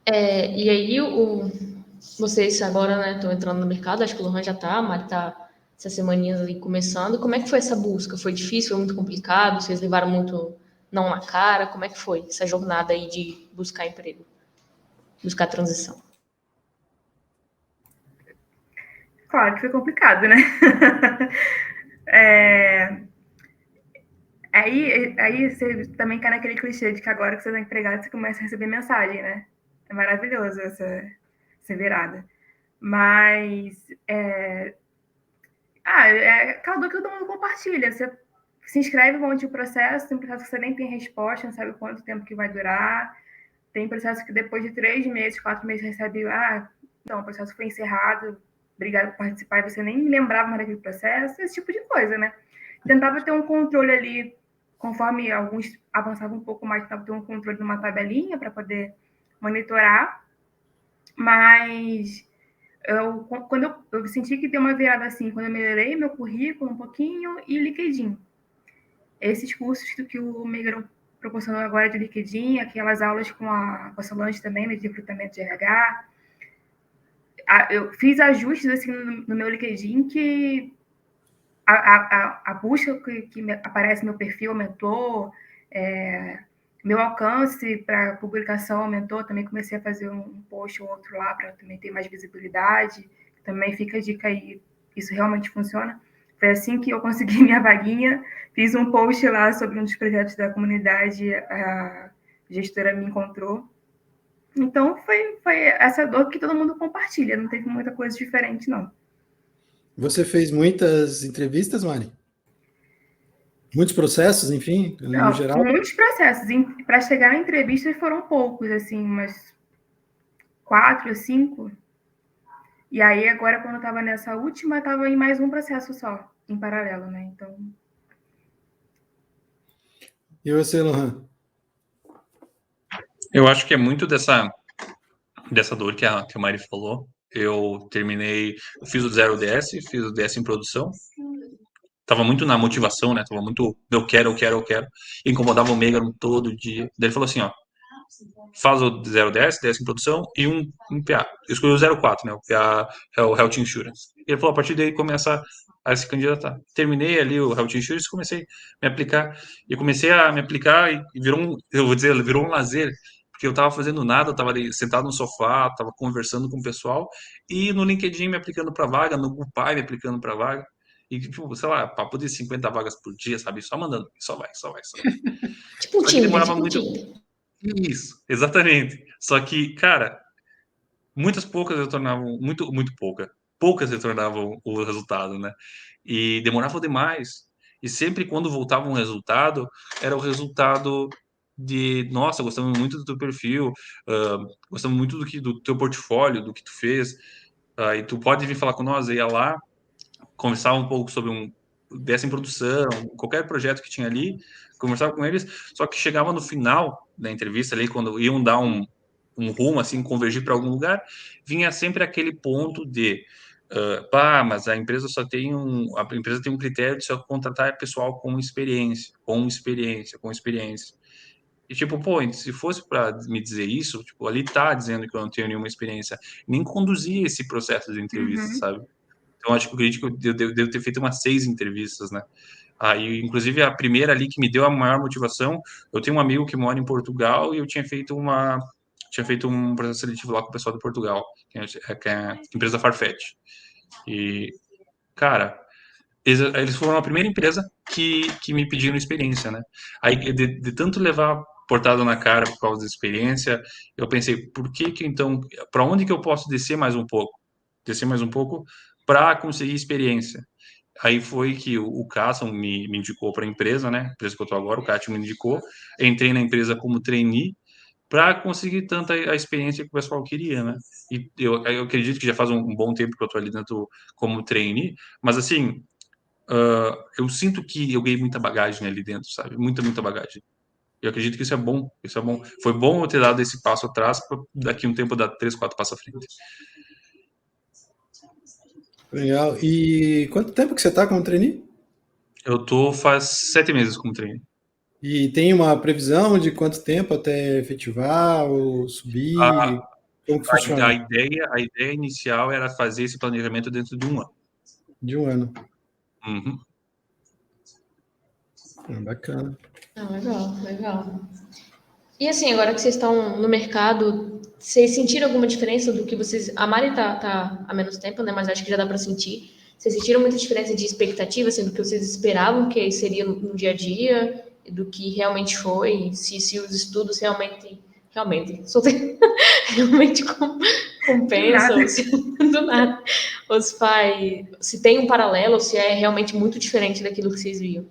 E aí, vocês agora, né, estão entrando no mercado, acho que o Lohan já tá, a Mari tá essas semaninhas ali começando. Como é que foi essa busca? Foi difícil, foi muito complicado? Vocês levaram muito não na cara? Como é que foi essa jornada aí de buscar emprego? Buscar transição? Claro que foi complicado, né? Aí você também cai naquele clichê de que agora que você está empregado, você começa a receber mensagem, né? É maravilhoso essa virada. Mas é aquela dor que todo mundo compartilha. Você se inscreve um monte de processo, tem processo que você nem tem resposta, não sabe quanto tempo que vai durar. Tem processo que depois de 3 meses, 4 meses, recebe, então, o processo foi encerrado, obrigado por participar, e você nem lembrava mais daquele processo, esse tipo de coisa, né? Tentava ter um controle ali, conforme alguns avançavam um pouco mais, tentava ter um controle numa tabelinha para poder monitorar, mas quando eu senti que deu uma virada assim, quando eu melhorei meu currículo um pouquinho e LinkedIn. Esses cursos que o Migrão proporcionou agora de LinkedIn, aquelas aulas com a Solange também, né, de recrutamento de RH. Eu fiz ajustes assim no meu LinkedIn que a busca que aparece no meu perfil aumentou, meu alcance para publicação aumentou, também comecei a fazer um post ou outro lá para também ter mais visibilidade. Também fica a dica aí, isso realmente funciona. Foi assim que eu consegui minha vaguinha, fiz um post lá sobre um dos projetos da comunidade gestora me encontrou. Então, foi essa dor que todo mundo compartilha, não teve muita coisa diferente, não. Você fez muitas entrevistas, Mari? Muitos processos, enfim, no geral? Muitos processos. Para chegar na entrevista foram poucos, assim, umas 4, 5. E aí, agora, quando eu estava nessa última, estava em mais um processo só, em paralelo, né? Então... E você, Lohan? Eu acho que é muito dessa dor que a Mari falou. Eu fiz o 0DS, fiz o DS em produção. Tava muito na motivação, né? Tava muito, eu quero. E incomodava o Megan todo dia. Daí ele falou assim, ó, faz o 0DS, DS em produção e um PA. Eu escolhi o 04, né? O PA é o Health Insurance. E ele falou, a partir daí começa a se candidatar. Terminei ali o Health Insurance e comecei a me aplicar. E comecei a me aplicar e virou um lazer. Porque eu tava fazendo nada, eu tava ali sentado no sofá, tava conversando com o pessoal e no LinkedIn me aplicando para vaga, no GoPay me aplicando para vaga. E, tipo, sei lá, papo de 50 vagas por dia, sabe? Só mandando, só vai. Tipo um Só que Tinder, demorava tipo um muito. Tinder. Isso, exatamente. Só que, cara, muitas poucas retornavam, muito pouca. Poucas retornavam o resultado, né? E demorava demais. E sempre quando voltava um resultado, era o resultado de, nossa, gostamos muito do teu perfil, gostamos muito do teu portfólio, do que tu fez, e tu pode vir falar com nós, ia lá, conversar um pouco sobre dessa em produção, qualquer projeto que tinha ali, conversava com eles, só que chegava no final da entrevista ali, quando iam dar um rumo, assim, convergir para algum lugar, vinha sempre aquele ponto de mas a empresa tem um critério de só contratar pessoal com experiência. E tipo, pô, se fosse para me dizer isso, tipo, ali tá dizendo que eu não tenho nenhuma experiência, nem conduzia esse processo de entrevista, sabe? Então, acho que o crítico eu devo ter feito umas 6 entrevistas, né? Aí, inclusive, a primeira ali que me deu a maior motivação, eu tenho um amigo que mora em Portugal e eu tinha feito um processo seletivo lá com o pessoal de Portugal, que é a empresa Farfetch. E, cara, eles foram a primeira empresa que me pediram experiência, né? Aí, de tanto levar portada na cara por causa da experiência, eu pensei, por que então, para onde que eu posso descer mais um pouco? Para conseguir experiência. Aí foi que o Casson me indicou para a empresa, né? A empresa que eu estou agora, o Cássio me indicou. Entrei na empresa como trainee para conseguir tanta a experiência que o pessoal queria, né? E eu acredito que já faz um bom tempo que eu estou ali dentro como trainee, mas assim, eu sinto que eu ganhei muita bagagem ali dentro, sabe? Muita bagagem. Eu acredito que isso é bom, Foi bom eu ter dado esse passo atrás para daqui um tempo dar 3, 4 passos à frente. Legal. E quanto tempo que você está como trainee? Eu tô faz 7 meses como trainee. E tem uma previsão de quanto tempo até efetivar ou subir? Como que funciona? A ideia inicial era fazer esse planejamento dentro de um ano. De um ano. Uhum. Bacana. Legal. E assim, agora que vocês estão no mercado, vocês sentiram alguma diferença do que vocês... A Mari tá há menos tempo, né? Mas acho que já dá para sentir. Vocês sentiram muita diferença de expectativa, assim, do que vocês esperavam que seria no dia a dia, do que realmente foi, se os estudos realmente compensam, do nada, se tem um paralelo, ou se é realmente muito diferente daquilo que vocês viam.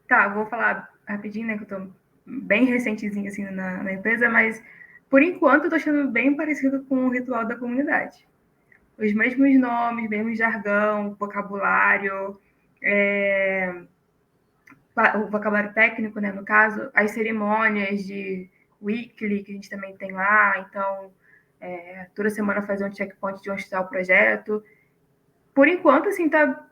Tá, vou falar rapidinho, né, que eu tô bem recentezinho, assim, na empresa, mas, por enquanto, eu tô achando bem parecido com o ritual da comunidade. Os mesmos nomes, mesmo jargão, vocabulário, o vocabulário técnico, né, no caso, as cerimônias de weekly, que a gente também tem lá, então, toda semana fazer um checkpoint de onde está o projeto. Por enquanto, assim, tá...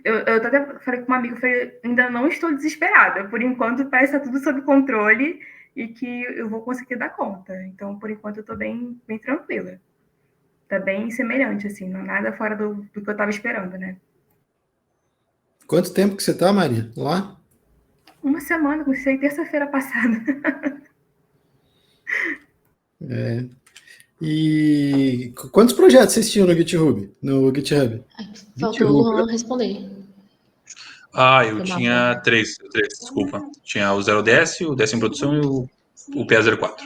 Eu até falei com uma amiga, falei, ainda não estou desesperada. Por enquanto, parece que está tudo sob controle e que eu vou conseguir dar conta. Então, por enquanto, eu estou bem tranquila. Tá bem semelhante, assim, não nada fora do que eu estava esperando, né? Quanto tempo que você está, Maria, lá? Uma semana, comecei terça-feira passada. E quantos projetos vocês tinham no GitHub? Faltou o Luan responder. Eu tinha três, desculpa. Tinha o 0DS, o DS em produção e o PA04.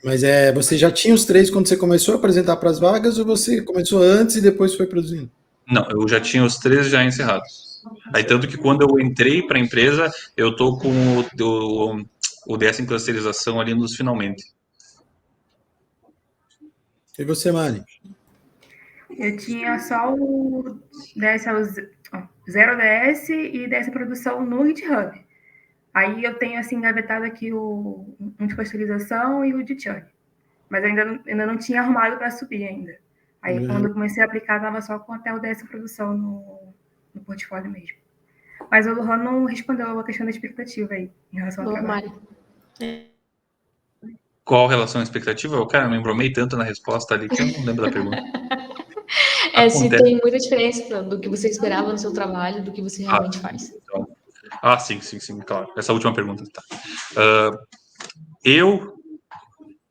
Mas você já tinha os 3 quando você começou a apresentar para as vagas ou você começou antes e depois foi produzindo? Não, eu já tinha os 3 já encerrados. Aí, tanto que quando eu entrei para a empresa, eu tô com o DS em clusterização ali nos finalmente. E você, Mari? Eu tinha só o 0DS e DS produção no GitHub. Aí eu tenho assim engavetado aqui um de pasteurização e o de churn. Mas eu ainda não tinha arrumado para subir ainda. Aí quando eu comecei a aplicar, estava só com até o DS produção no portfólio mesmo. Mas o Lohan não respondeu a questão da expectativa aí, em relação ao trabalho. Qual relação à expectativa? Cara, eu me embromei tanto na resposta ali que eu não lembro da pergunta. Se tem muita diferença do que você esperava no seu trabalho do que você realmente faz. Então, sim, claro. Essa última pergunta, tá.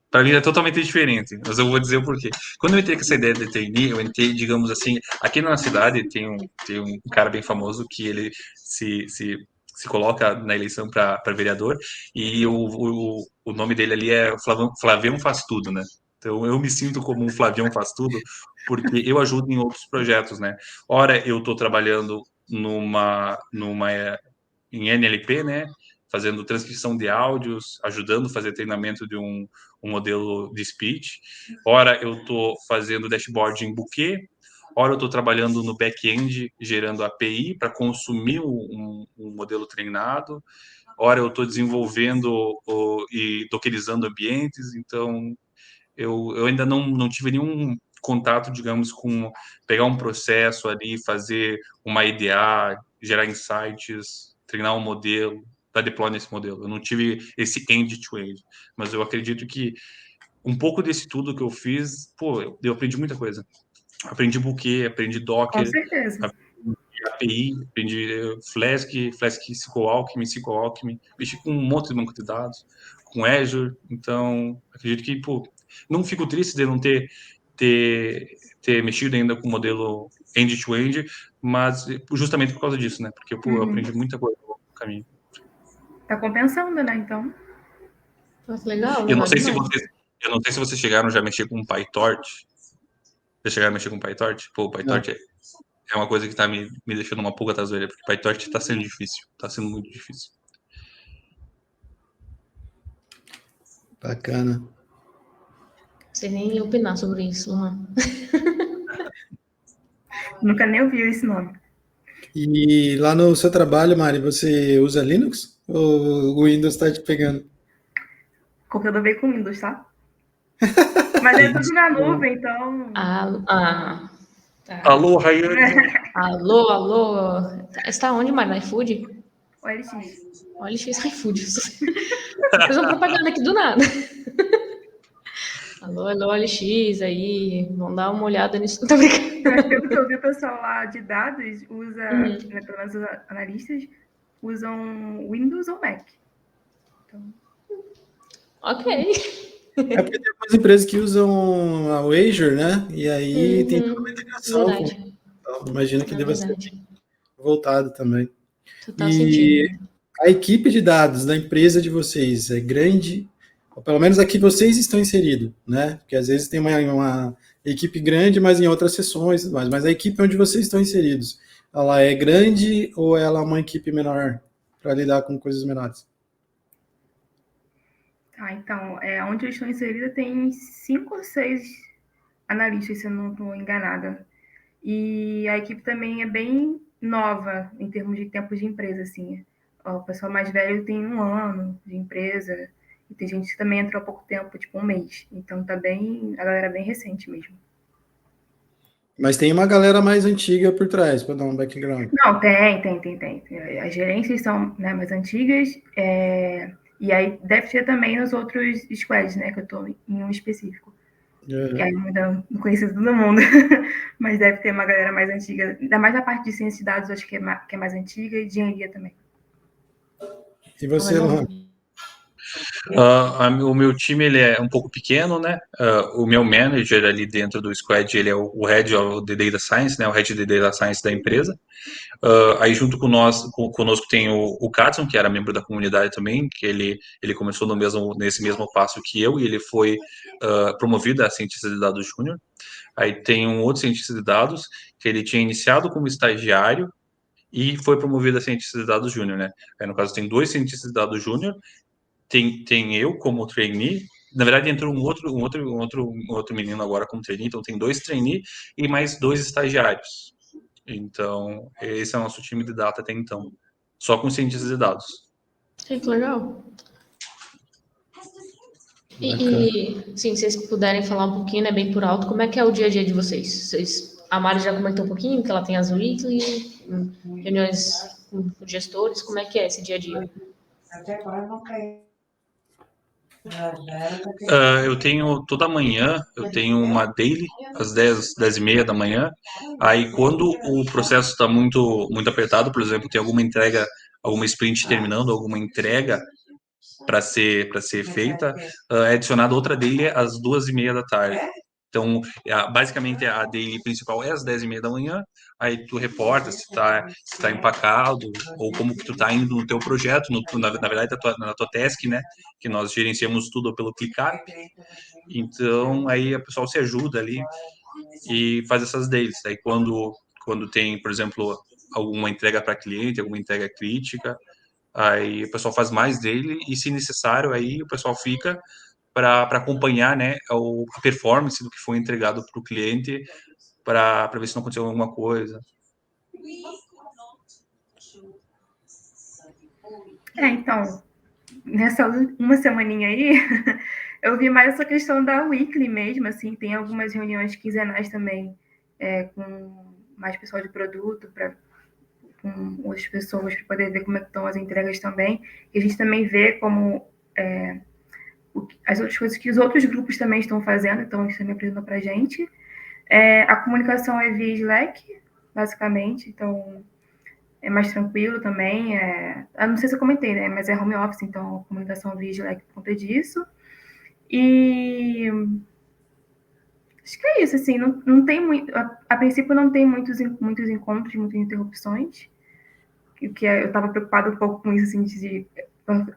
Para mim é totalmente diferente, mas eu vou dizer o porquê. Quando eu entrei com essa ideia de trainee, eu entrei, digamos assim, aqui na cidade tem um cara bem famoso que ele se coloca na eleição para vereador e o nome dele ali é Flavião Faz Tudo, né? Então eu me sinto como um Flavião Faz Tudo porque eu ajudo em outros projetos, né? Ora, eu estou trabalhando em NLP, né? Fazendo transcrição de áudios, ajudando a fazer treinamento de um modelo de speech. Ora, eu estou fazendo dashboard em Bouquet. Ora, eu estou trabalhando no back-end, gerando API para consumir um modelo treinado. Ora, eu estou desenvolvendo e dockerizando ambientes. Então, eu ainda não tive nenhum contato, digamos, com pegar um processo ali, fazer uma IDA, gerar insights, treinar um modelo, para deploy nesse modelo. Eu não tive esse end-to-end, mas eu acredito que um pouco desse tudo que eu fiz, eu aprendi muita coisa. Aprendi Bouquet, aprendi Docker, Com certeza. aprendi API, aprendi Flask, SQL Alchemy, mexi com um monte de banco de dados, com Azure, então acredito que, não fico triste de não ter mexido ainda com o modelo end-to-end, mas justamente por causa disso, né? Porque, eu aprendi muita coisa no caminho. Tá compensando, né, então? Legal, Eu não sei se vocês chegaram já a mexer com PyTorch. Já chegaram a mexer com PyTorch? O PyTorch é uma coisa que tá me deixando uma pulga atrás da orelha, porque PyTorch tá sendo difícil. Tá sendo muito difícil. Bacana. Não sei nem opinar sobre isso, Luan. Nunca nem ouvi esse nome. E lá no seu trabalho, Mari, você usa Linux? Ou o Windows está te pegando? O computador veio com Windows, tá? Mas é tudo na nuvem, então... Tá. Alô, Rayane! Alô. Você está onde, Mari? No iFood? OLX. OLX iFood. Fez uma propaganda aqui do nada. Alô, OLX aí. Vamos dar uma olhada nisso. Tá brincando? Mas pelo que eu vi, o pessoal lá de dados usa, né, pelo menos os analistas, usam Windows ou Mac. Então... Ok. É porque tem algumas empresas que usam o Azure, né? E aí tem toda uma integração. Verdade. Então, imagino que deva ser voltado também. Total sentido. A equipe de dados da empresa de vocês é grande? Ou pelo menos aqui vocês estão inseridos, né? Porque às vezes tem uma equipe grande, mas em outras sessões, mas a equipe onde vocês estão inseridos, ela é grande ou ela é uma equipe menor para lidar com coisas menores? Então, onde eu estou inserida tem 5 ou 6 analistas, se eu não estou enganada. E a equipe também é bem nova em termos de tempo de empresa, assim. O pessoal mais velho tem 1 ano de empresa, e tem gente que também entrou há pouco tempo, tipo 1 mês. Então a galera bem recente mesmo. Mas tem uma galera mais antiga por trás, para dar um background. Não, tem. As gerências são, né, mais antigas, e aí deve ter também nos outros squads, né, que eu estou em um específico. E aí ainda não conheci todo mundo, mas deve ter uma galera mais antiga, ainda mais na parte de ciência de dados, acho que é mais antiga, e de engenharia também. E você, Luan? O meu time ele é um pouco pequeno, né? O meu manager ali dentro do squad, ele é o head of the data science, né? O head de data science da empresa. Aí junto conosco tem o Katson, que era membro da comunidade também, que ele começou nesse mesmo passo que eu, e ele foi promovido a cientista de dados júnior. Aí tem um outro cientista de dados, que ele tinha iniciado como estagiário e foi promovido a cientista de dados júnior, né? Aí no caso tem 2 cientistas de dados júnior, tem eu como trainee. Na verdade, entrou um outro menino agora como trainee, então tem 2 trainee e mais 2 estagiários. Então, esse é o nosso time de data até então, só com cientistas de dados. Que legal. E sim, se vocês puderem falar um pouquinho, né, bem por alto, como é que é o dia a dia de vocês? A Mari já comentou um pouquinho que ela tem as weekly, reuniões com gestores, como é que é esse dia a dia? Eu tenho toda manhã, eu tenho uma daily às 10h30 da manhã. Aí quando o processo está muito apertado, por exemplo, tem alguma entrega, alguma sprint terminando, alguma entrega para ser feita, é adicionada outra daily às 2h30 da tarde. Então, basicamente, a daily principal é às 10h30 da manhã, aí tu reporta se tá empacado, ou como que tu tá indo no teu projeto, na verdade, na tua task, né, que nós gerenciamos tudo pelo ClickUp. Então, aí o pessoal se ajuda ali e faz essas dailies. Aí, quando tem, por exemplo, alguma entrega para cliente, alguma entrega crítica, aí o pessoal faz mais dele e, se necessário, aí o pessoal fica para acompanhar, né, a performance do que foi entregado para o cliente, para ver se não aconteceu alguma coisa. Então, nessa uma semaninha aí, eu vi mais essa questão da weekly mesmo, assim, tem algumas reuniões quinzenais também, com mais pessoal de produto, com outras pessoas, para poder ver como é que estão as entregas também. E a gente também vê como as outras coisas que os outros grupos também estão fazendo, então eles também apresentam para a gente. A comunicação é via Slack, basicamente, então é mais tranquilo também. Eu não sei se eu comentei, né? Mas é home office, então a comunicação via Slack por conta disso. E acho que é isso, assim, não tem muito. A princípio não tem muitos encontros, muitas interrupções. O que eu estava preocupada um pouco com isso, assim, de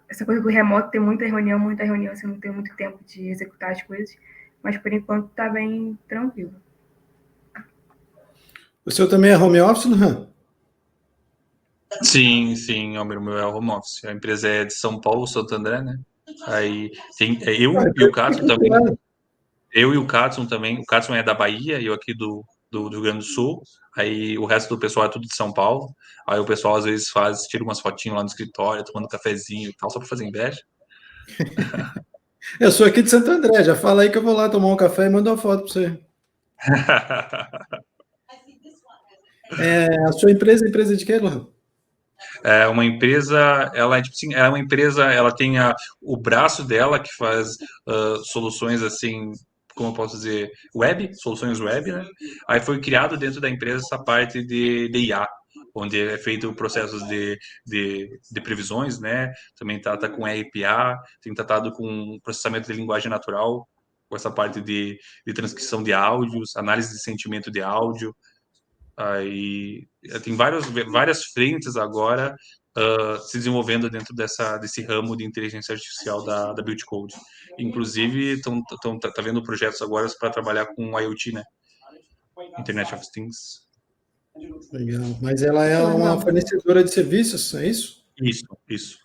essa coisa do remoto, ter muita reunião, assim, não tenho muito tempo de executar as coisas. Mas por enquanto tá bem tranquilo. O seu também é home office, Luhan? Sim, o meu é home office. A empresa é de São Paulo, Santo André, né? Aí tem eu e o Katson também. Eu e o Katson também. O Katson é da Bahia e eu aqui do Rio Grande do Sul. Aí o resto do pessoal é tudo de São Paulo. Aí o pessoal às vezes tira umas fotinhas lá no escritório, tomando um cafezinho e tal, só para fazer inveja. Eu sou aqui de Santo André, já fala aí que eu vou lá tomar um café e mando uma foto para você. A sua empresa de quê, Luhan? É uma empresa, ela é tipo assim, é uma empresa, ela tem o braço dela que faz soluções assim, como eu posso dizer, soluções web, né? Aí foi criado dentro da empresa essa parte de IA, onde é feito processos de previsões, né? Também trata com RPA, tem tratado com processamento de linguagem natural, com essa parte de transcrição de áudios, análise de sentimento de áudio. Aí tem várias frentes agora se desenvolvendo dentro desse ramo de inteligência artificial da Build Code. Inclusive, tá vendo projetos agora para trabalhar com IoT, né? Internet of Things. Legal. Mas ela é uma fornecedora de serviços, é isso? Isso.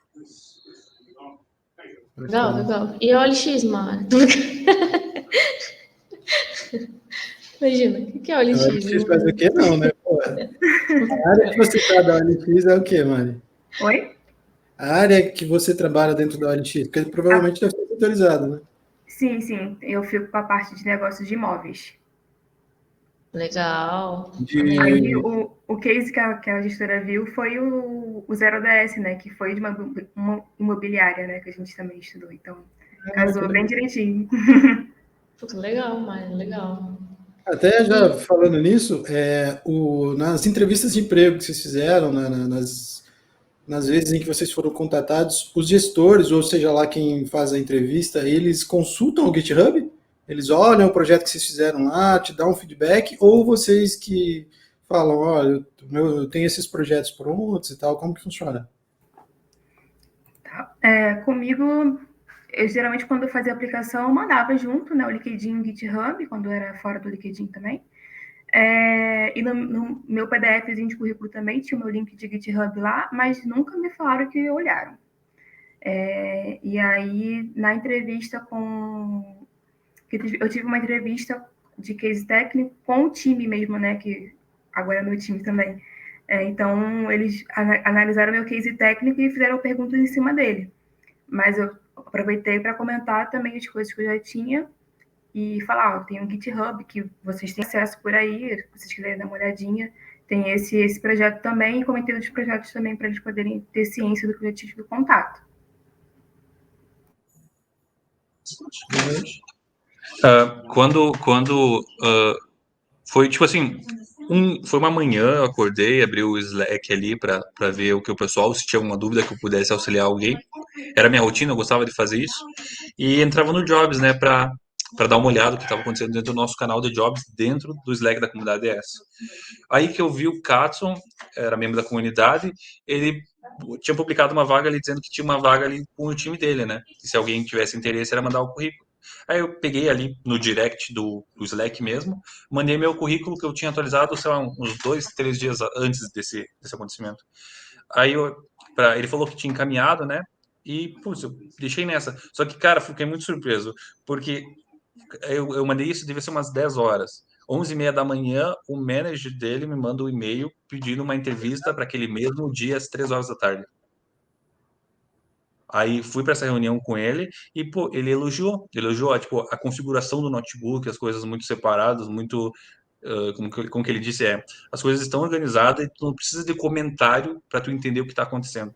Legal. E a OLX, mano? Imagina, o que é OLX? A OLX faz o quê? Não, né? Pô, a área que você está da OLX é o quê, Mari? Oi? A área que você trabalha dentro da OLX, porque provavelmente deve ser setorizado, né? Sim. Eu fico com a parte de negócios de imóveis. Legal. Aí o case que a gestora viu foi o 0DS, né? Que foi de uma imobiliária, né? Que a gente também estudou. Então, casou bem direitinho. Legal, Mari, legal. Até já falando nisso, nas entrevistas de emprego que vocês fizeram, nas vezes em que vocês foram contratados, os gestores, ou seja lá quem faz a entrevista, eles consultam o GitHub? Eles olham o projeto que vocês fizeram lá, te dão um feedback, ou vocês que falam, olha, eu tenho esses projetos prontos e tal, como que funciona? Comigo, eu geralmente quando eu fazia a aplicação, eu mandava junto, né, o LinkedIn e o GitHub, quando era fora do LinkedIn também. E no meu PDFzinho de currículo também tinha o meu link de GitHub lá, mas nunca me falaram que olharam. E aí, na entrevista eu tive uma entrevista de case técnico com o time mesmo, né, que agora é meu time também. Então, eles analisaram meu case técnico e fizeram perguntas em cima dele. Mas eu aproveitei para comentar também as coisas que eu já tinha e falar, tem um GitHub que vocês têm acesso por aí, se vocês quiserem dar uma olhadinha. Tem esse projeto também, e comentei outros projetos também para eles poderem ter ciência do que eu tive contato. Quando foi tipo assim, foi uma manhã, eu acordei, abri o Slack ali para ver o que o pessoal, se tinha alguma dúvida que eu pudesse auxiliar alguém. Era minha rotina, eu gostava de fazer isso. E entrava no Jobs, né, para dar uma olhada no que estava acontecendo dentro do nosso canal de Jobs, dentro do Slack da comunidade DS. Aí que eu vi o Katson, era membro da comunidade, ele tinha publicado uma vaga ali dizendo que tinha uma vaga ali com o time dele, né? E se alguém tivesse interesse, era mandar o currículo. Aí eu peguei ali no direct do Slack mesmo, mandei meu currículo que eu tinha atualizado, sei lá, uns 2, 3 dias antes desse acontecimento. Aí ele falou que tinha encaminhado, né? E, putz, eu deixei nessa. Só que, cara, fiquei muito surpreso, porque eu mandei isso, devia ser umas 10 horas. 11h30 da manhã, o manager dele me manda um e-mail pedindo uma entrevista para aquele mesmo dia, às 3 horas da tarde. Aí fui para essa reunião com ele e, pô, ele elogiou, tipo, a configuração do notebook, as coisas muito separadas, muito, como que ele disse, as coisas estão organizadas e tu não precisa de comentário para tu entender o que está acontecendo.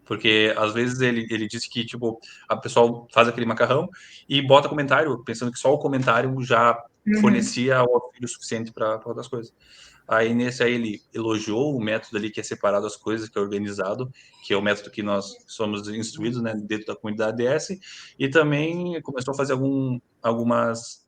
Porque às vezes ele disse que, tipo, a pessoa faz aquele macarrão e bota comentário, pensando que só o comentário já fornecia o auxílio suficiente para outras coisas. Aí nesse aí ele elogiou o método ali que é separado as coisas, que é organizado, que é o método que nós somos instruídos, né, dentro da comunidade DS, e também começou a fazer algumas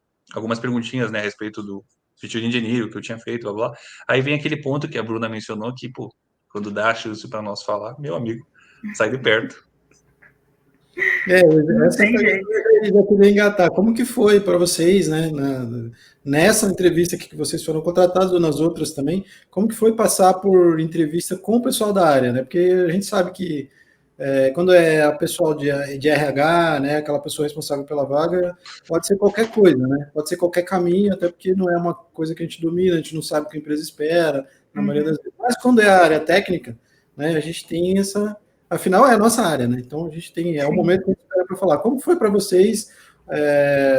perguntinhas, né, a respeito do feature engineering que eu tinha feito, blá blá. Aí vem aquele ponto que a Bruna mencionou que, pô, quando dá a chance para nós falar, meu amigo, sai de perto. Essa pergunta eu já queria engatar. Como que foi para vocês, né, nessa entrevista que vocês foram contratados ou nas outras também, como que foi passar por entrevista com o pessoal da área, né? Porque a gente sabe que quando é a pessoal de RH, né, aquela pessoa responsável pela vaga, pode ser qualquer coisa, né? Pode ser qualquer caminho, até porque não é uma coisa que a gente domina, a gente não sabe o que a empresa espera, na maioria das vezes. Mas quando é a área técnica, né, a gente tem essa. Afinal, é a nossa área, né? Então a gente tem. É o momento que a gente espera para falar. Como foi para vocês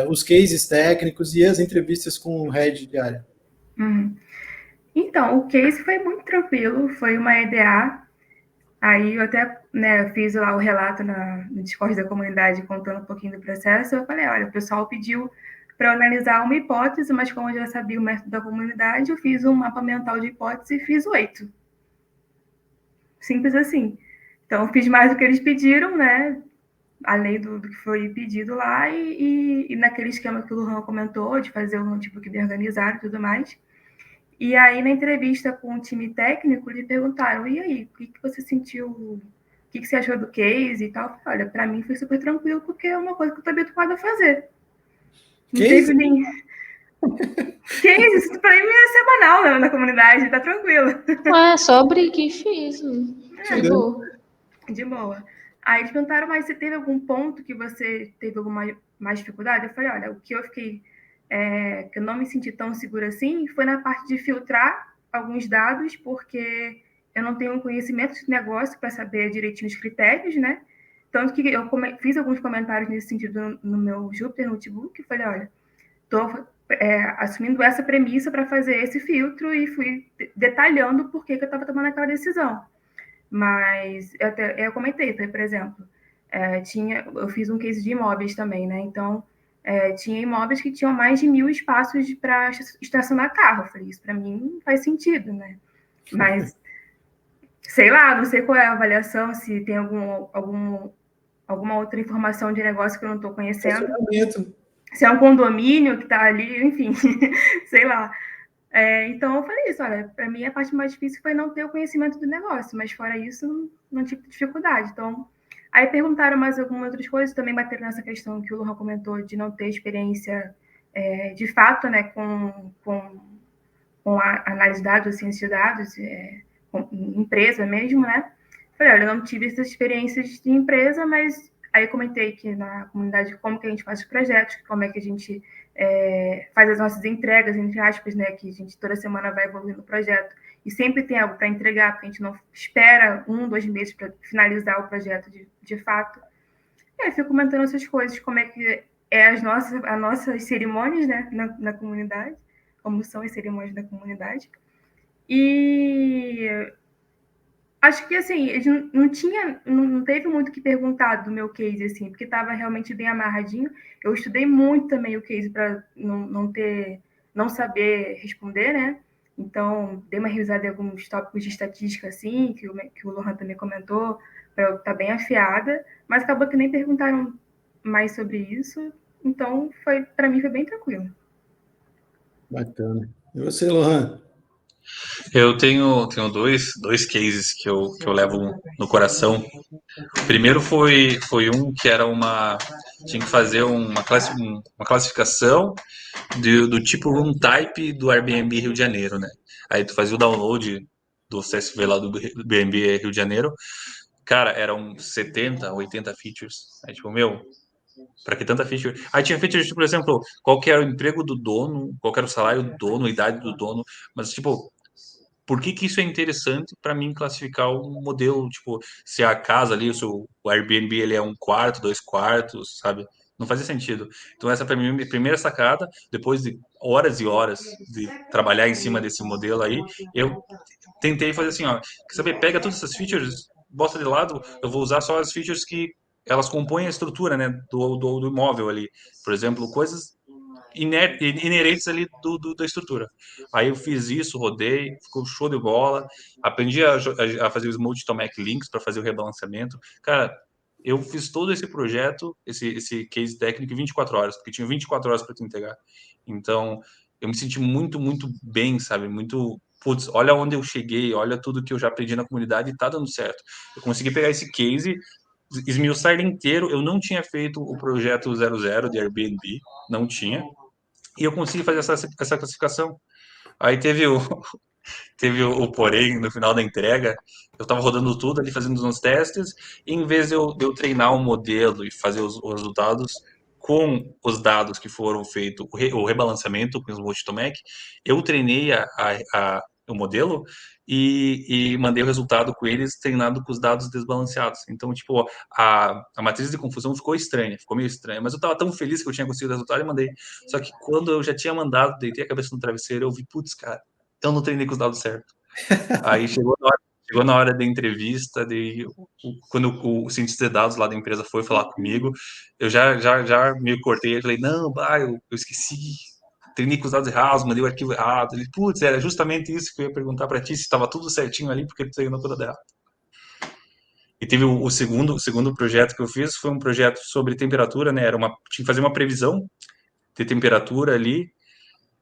os cases técnicos e as entrevistas com o head de área? Então, o case foi muito tranquilo, foi uma EDA. Aí eu até, né, fiz lá o relato no Discord da comunidade contando um pouquinho do processo. Eu falei, olha, o pessoal pediu para analisar uma hipótese, mas como eu já sabia o método da comunidade, eu fiz um mapa mental de hipótese e fiz 8. Simples assim. Então, eu fiz mais do que eles pediram, né? Além do que foi pedido lá, e naquele esquema que o Luhan comentou, de fazer um notebook bem organizado e tudo mais. E aí, na entrevista com o time técnico, lhe perguntaram, e aí, o que você sentiu, o que você achou do case e tal? Eu falei, olha, para mim foi super tranquilo, porque é uma coisa que eu estou habituada a fazer. Não teve nem... Case, isso para mim é semanal na comunidade, tá tranquilo. Só abri que fiz. De boa. De boa. Aí eles perguntaram, mas você teve algum ponto que você teve alguma mais dificuldade? Eu falei, olha, o que eu fiquei, que eu não me senti tão segura assim, foi na parte de filtrar alguns dados, porque eu não tenho um conhecimento de negócio para saber direitinho os critérios, né? Tanto que eu fiz alguns comentários nesse sentido no meu Jupyter Notebook, falei, olha, estou assumindo essa premissa para fazer esse filtro e fui detalhando por que eu estava tomando aquela decisão. Mas eu comentei, por exemplo, eu fiz um case de imóveis também, né? Então, tinha imóveis que tinham mais de 1.000 espaços para estacionar carro. Eu falei, isso para mim não faz sentido, né? Mas sei lá, não sei qual é a avaliação, se tem alguma outra informação de negócio que eu não estou conhecendo. Se é um condomínio que está ali, enfim, sei lá. Então eu falei isso, olha, para mim a parte mais difícil foi não ter o conhecimento do negócio, mas fora isso, não tive dificuldade. Então, aí perguntaram mais algumas outras coisas, também bateram nessa questão que o Lohan comentou de não ter experiência de fato, né, com a análise de dados, ciência de dados, com empresa mesmo, né? Falei, olha, eu não tive essas experiências de empresa, mas aí eu comentei que na comunidade como que a gente faz os projetos, como é que a gente faz as nossas entregas, entre aspas, né? Que a gente toda semana vai evoluindo o projeto e sempre tem algo para entregar, porque a gente não espera 2 meses para finalizar o projeto de fato. E aí fico comentando essas coisas, como é que as nossas cerimônias, né, na comunidade, como são as cerimônias da comunidade. E acho que, assim, não teve muito o que perguntar do meu case, assim, porque estava realmente bem amarradinho. Eu estudei muito também o case para não saber responder, né? Então, dei uma revisada em alguns tópicos de estatística, assim, que o Lohan também comentou, para eu estar bem afiada, mas acabou que nem perguntaram mais sobre isso, então, para mim, foi bem tranquilo. Bacana. E você, Lohan? Eu tenho dois cases que eu levo no coração. O primeiro foi um que era tinha que fazer uma classificação do tipo room type do Airbnb Rio de Janeiro, né? Aí tu fazia o download do CSV lá do Airbnb Rio de Janeiro. Cara, eram 70, 80 features. Aí, tipo, pra que tanta feature? Aí tinha features, por exemplo, qual que era o emprego do dono, qual que era o salário do dono, a idade do dono. Mas, tipo, por que isso é interessante para mim classificar um modelo, tipo, se a casa ali, se o Airbnb ele é 1 quarto, 2 quartos, sabe? Não fazia sentido. Então essa para mim é a primeira sacada, depois de horas e horas de trabalhar em cima desse modelo aí, eu tentei fazer assim, ó, quer saber, pega todas essas features, bota de lado, eu vou usar só as features que elas compõem a estrutura, né, do imóvel ali. Por exemplo, coisas inerentes ali da estrutura. Aí eu fiz isso, rodei, ficou show de bola, aprendi a fazer os multi-tomac links para fazer o rebalanceamento. Cara, eu fiz todo esse projeto, esse case técnico em 24 horas, porque tinha 24 horas para te entregar. Então, eu me senti muito, muito bem, sabe? Muito, putz, olha onde eu cheguei, olha tudo que eu já aprendi na comunidade e tá dando certo. Eu consegui pegar esse case, esmiuçar ele inteiro. Eu não tinha feito o projeto 00 de Airbnb, não tinha. E eu consegui fazer essa classificação. Aí teve o porém no final da entrega. Eu estava rodando tudo ali, fazendo uns testes, e em vez de eu treinar um modelo e fazer os resultados com os dados que foram feitos, o rebalanceamento com os multi-tomac, eu treinei o modelo e mandei o resultado com eles treinado com os dados desbalanceados. Então, tipo, a matriz de confusão ficou estranha, ficou meio estranha, mas eu estava tão feliz que eu tinha conseguido o resultado e mandei. Só que quando eu já tinha mandado, deitei a cabeça no travesseiro, eu vi, putz, cara, eu não treinei com os dados certos. Aí chegou na hora da entrevista, quando o cientista de dados lá da empresa foi falar comigo, eu já me cortei e falei, não, eu esqueci, treinei com os dados errados, mandei o arquivo errado. Ele, putz, era justamente isso que eu ia perguntar para ti, se estava tudo certinho ali, porque tu treinou com o dado errado. E teve o segundo projeto que eu fiz, foi um projeto sobre temperatura, né? Tinha que fazer uma previsão de temperatura ali,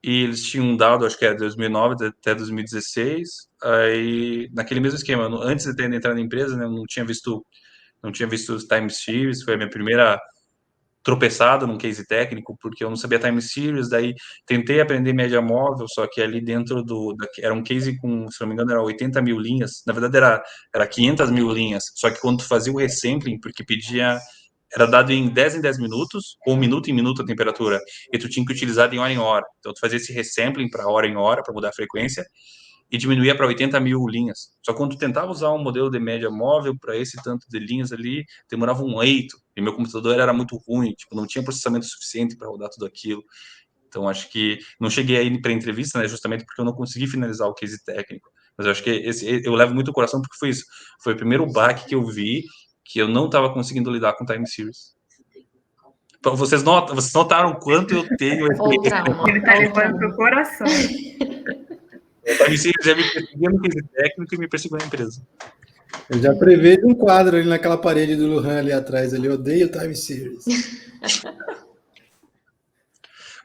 e eles tinham um dado, acho que era 2009 até 2016, aí naquele mesmo esquema, antes de ter entrado na empresa, né, eu não tinha visto os time series, foi a minha primeira tropeçada num case técnico, porque eu não sabia time series, daí tentei aprender média móvel, só que ali dentro era um case com, se não me engano, era 80 mil linhas, na verdade era 500 mil linhas, só que quando tu fazia o resampling, porque era dado em 10 minutos, ou minuto em minuto a temperatura, e tu tinha que utilizar de hora em hora. Então, tu fazia esse resampling para hora em hora, para mudar a frequência, e diminuía para 80 mil linhas. Só que quando tu tentava usar um modelo de média móvel para esse tanto de linhas ali, demorava um eito, e meu computador era muito ruim, tipo, não tinha processamento suficiente para rodar tudo aquilo. Então, acho que não cheguei aí para entrevista, né, justamente porque eu não consegui finalizar o case técnico. Mas eu acho que eu levo muito o coração porque foi isso. Foi o primeiro baque que eu vi que eu não estava conseguindo lidar com time series. Vocês notaram quanto eu tenho Ou trauma. Ele tá levando pro coração. O Time Series já me perseguiu no quesito técnico e me perseguiu na empresa. Eu já prevejo um quadro ali naquela parede do Luhan ali atrás. Ele odeia o Time Series.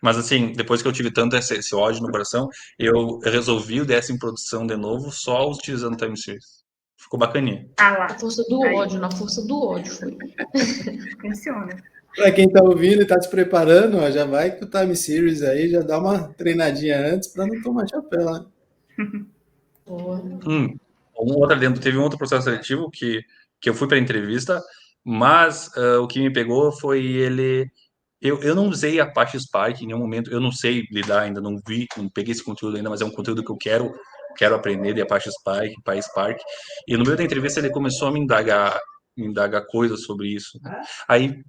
Mas assim, depois que eu tive tanto esse ódio no coração, eu resolvi o DS em produção de novo, só utilizando o Time Series. Ficou bacaninha. Ah lá. A força do Aí. ódio, na força do ódio foi. Funciona. Para quem está ouvindo e está se preparando, ó, já vai com o Time Series aí, já dá uma treinadinha antes para não tomar chapéu lá. Boa. Teve um outro processo seletivo que eu fui para entrevista, mas o que me pegou foi ele. Eu não usei a Apache Spark em nenhum momento, eu não sei lidar ainda, não peguei esse conteúdo ainda, mas é um conteúdo que eu quero aprender de Apache Spark, PySpark. E no meio da entrevista ele começou a me indagar coisas sobre isso. Né? Aí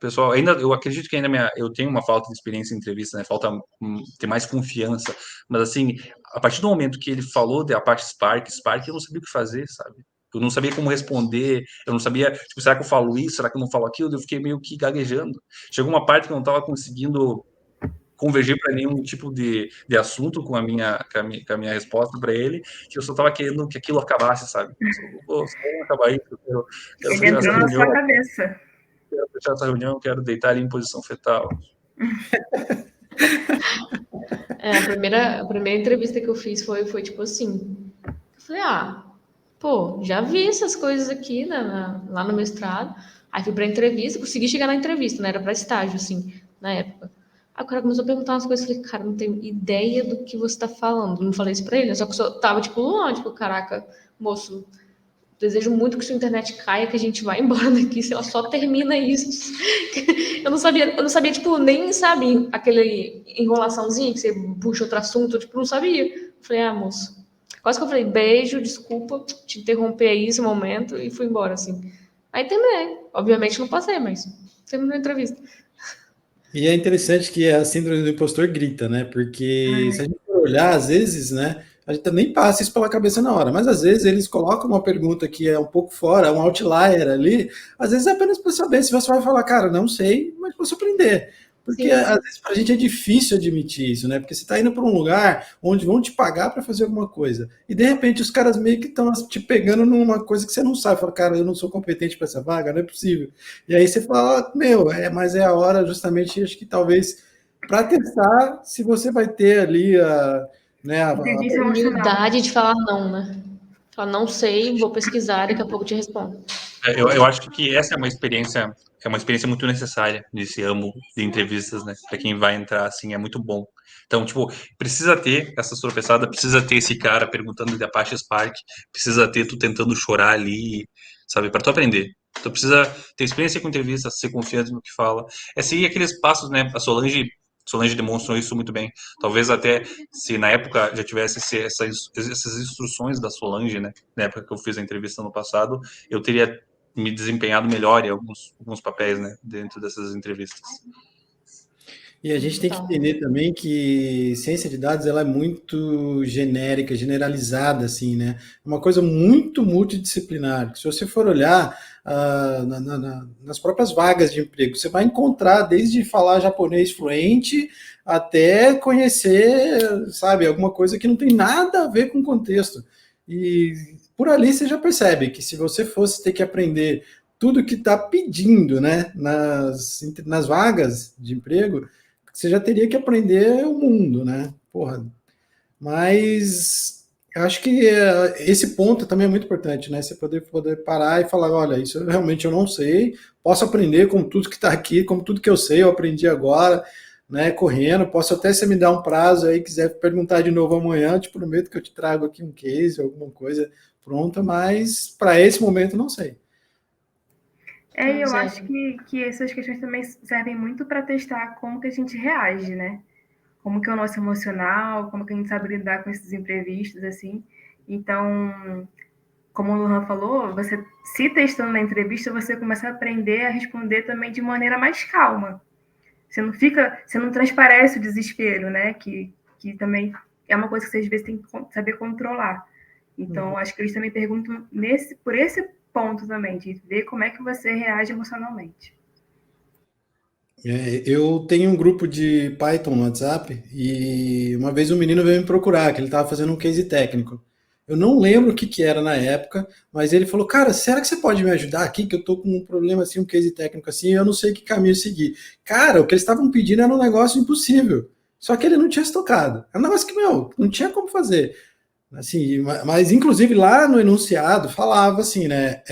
pessoal, ainda eu acredito que eu tenho uma falta de experiência em entrevista, né? Falta ter mais confiança, mas assim, a partir do momento que ele falou de Apache Spark, eu não sabia o que fazer, sabe? Eu não sabia como responder, eu não sabia, tipo, será que eu falo isso, será que eu não falo aquilo? Eu fiquei meio que gaguejando. Chegou uma parte que eu não estava conseguindo convergir para nenhum tipo de assunto com a minha resposta para ele, que eu só estava querendo que aquilo acabasse, sabe? Pô, só vamos acabar isso, eu quero Ele fechar essa entrou na reunião, sua cabeça. quero fechar essa reunião, quero deitar ali em posição fetal. A primeira entrevista que eu fiz foi tipo assim. Eu falei, pô, já vi essas coisas aqui lá no mestrado. Aí fui pra entrevista, consegui chegar na entrevista, né? Era pra estágio, assim, na época. Aí o cara começou a perguntar umas coisas, eu falei, cara, não tenho ideia do que você tá falando. Não falei isso pra ele, só que eu tava tipo, longe, tipo, caraca, moço, desejo muito que sua internet caia, que a gente vá embora daqui, se ela só termina isso. Eu não sabia, tipo, nem, sabe, aquele enrolaçãozinho que você puxa outro assunto, tipo, não sabia. Eu falei, moço. Quase que eu falei, beijo, desculpa te interromper aí esse momento e fui embora, assim. Aí terminei. Obviamente não passei, mas terminou a entrevista. E é interessante que a síndrome do impostor grita, né? Porque se a Ai, gente for olhar, às vezes, né? A gente nem passa isso pela cabeça na hora, mas às vezes eles colocam uma pergunta que é um pouco fora, um outlier ali, às vezes é apenas para saber se você vai falar, cara, não sei, mas posso aprender. Porque Sim. às vezes para a gente é difícil admitir isso, né? Porque você está indo para um lugar onde vão te pagar para fazer alguma coisa. E de repente os caras meio que estão te pegando numa coisa que você não sabe. Fala, cara, eu não sou competente para essa vaga, não é possível. E aí você fala, meu, mas é a hora justamente, acho que talvez, para testar se você vai ter ali inteligência emocional. Humildade de falar não, né? Falar, não sei, vou pesquisar, daqui a pouco te respondo. Eu acho que essa é uma experiência muito necessária nesse âmbito de entrevistas, né? Para quem vai entrar, assim, é muito bom. Então, tipo, precisa ter essa tropeçada, precisa ter esse cara perguntando de Apache Spark, precisa ter tu tentando chorar ali, sabe? Para tu aprender. Tu precisa ter experiência com entrevista, ser confiante no que fala. É seguir aqueles passos, né? Solange demonstrou isso muito bem. Talvez até se na época já tivesse essas instruções da Solange, né? Na época que eu fiz a entrevista no passado, eu teria me desempenhado melhor em alguns papéis, né, dentro dessas entrevistas. E a gente tem que Então, entender também que ciência de dados ela é muito genérica, generalizada, assim, né? Uma coisa muito multidisciplinar. Se você for olhar nas próprias vagas de emprego, você vai encontrar desde falar japonês fluente até conhecer, sabe, alguma coisa que não tem nada a ver com o contexto. E por ali você já percebe que se você fosse ter que aprender tudo que está pedindo, né, nas vagas de emprego, você já teria que aprender o mundo, né? Porra. Mas eu acho que esse ponto também é muito importante, né? Você poder parar e falar, olha, isso realmente eu não sei, posso aprender como tudo que está aqui, como tudo que eu sei, eu aprendi agora, né? Correndo, posso até você me dar um prazo aí, quiser perguntar de novo amanhã, te prometo que eu te trago aqui um case, alguma coisa pronta, mas para esse momento não sei. E eu certo. acho que essas questões também servem muito para testar como que a gente reage, né? Como que é o nosso emocional, como que a gente sabe lidar com esses imprevistos, assim. Então, como o Luhan falou, você se testando na entrevista, você começa a aprender a responder também de maneira mais calma. Você não transparece o desespero, né? Que também é uma coisa que você às vezes tem que saber controlar. Então, acho que eles também perguntam por esse ponto também, de ver como é que você reage emocionalmente. Eu tenho um grupo de Python no WhatsApp e uma vez um menino veio me procurar, que ele estava fazendo um case técnico. Eu não lembro o que que era na época, mas ele falou, cara, será que você pode me ajudar aqui? Que eu tô com um problema assim, um case técnico assim, e eu não sei que caminho seguir. Cara, o que eles estavam pedindo era um negócio impossível. Só que ele não tinha estocado. É um negócio que, meu, não tinha como fazer. Assim, mas inclusive lá no enunciado falava assim, né?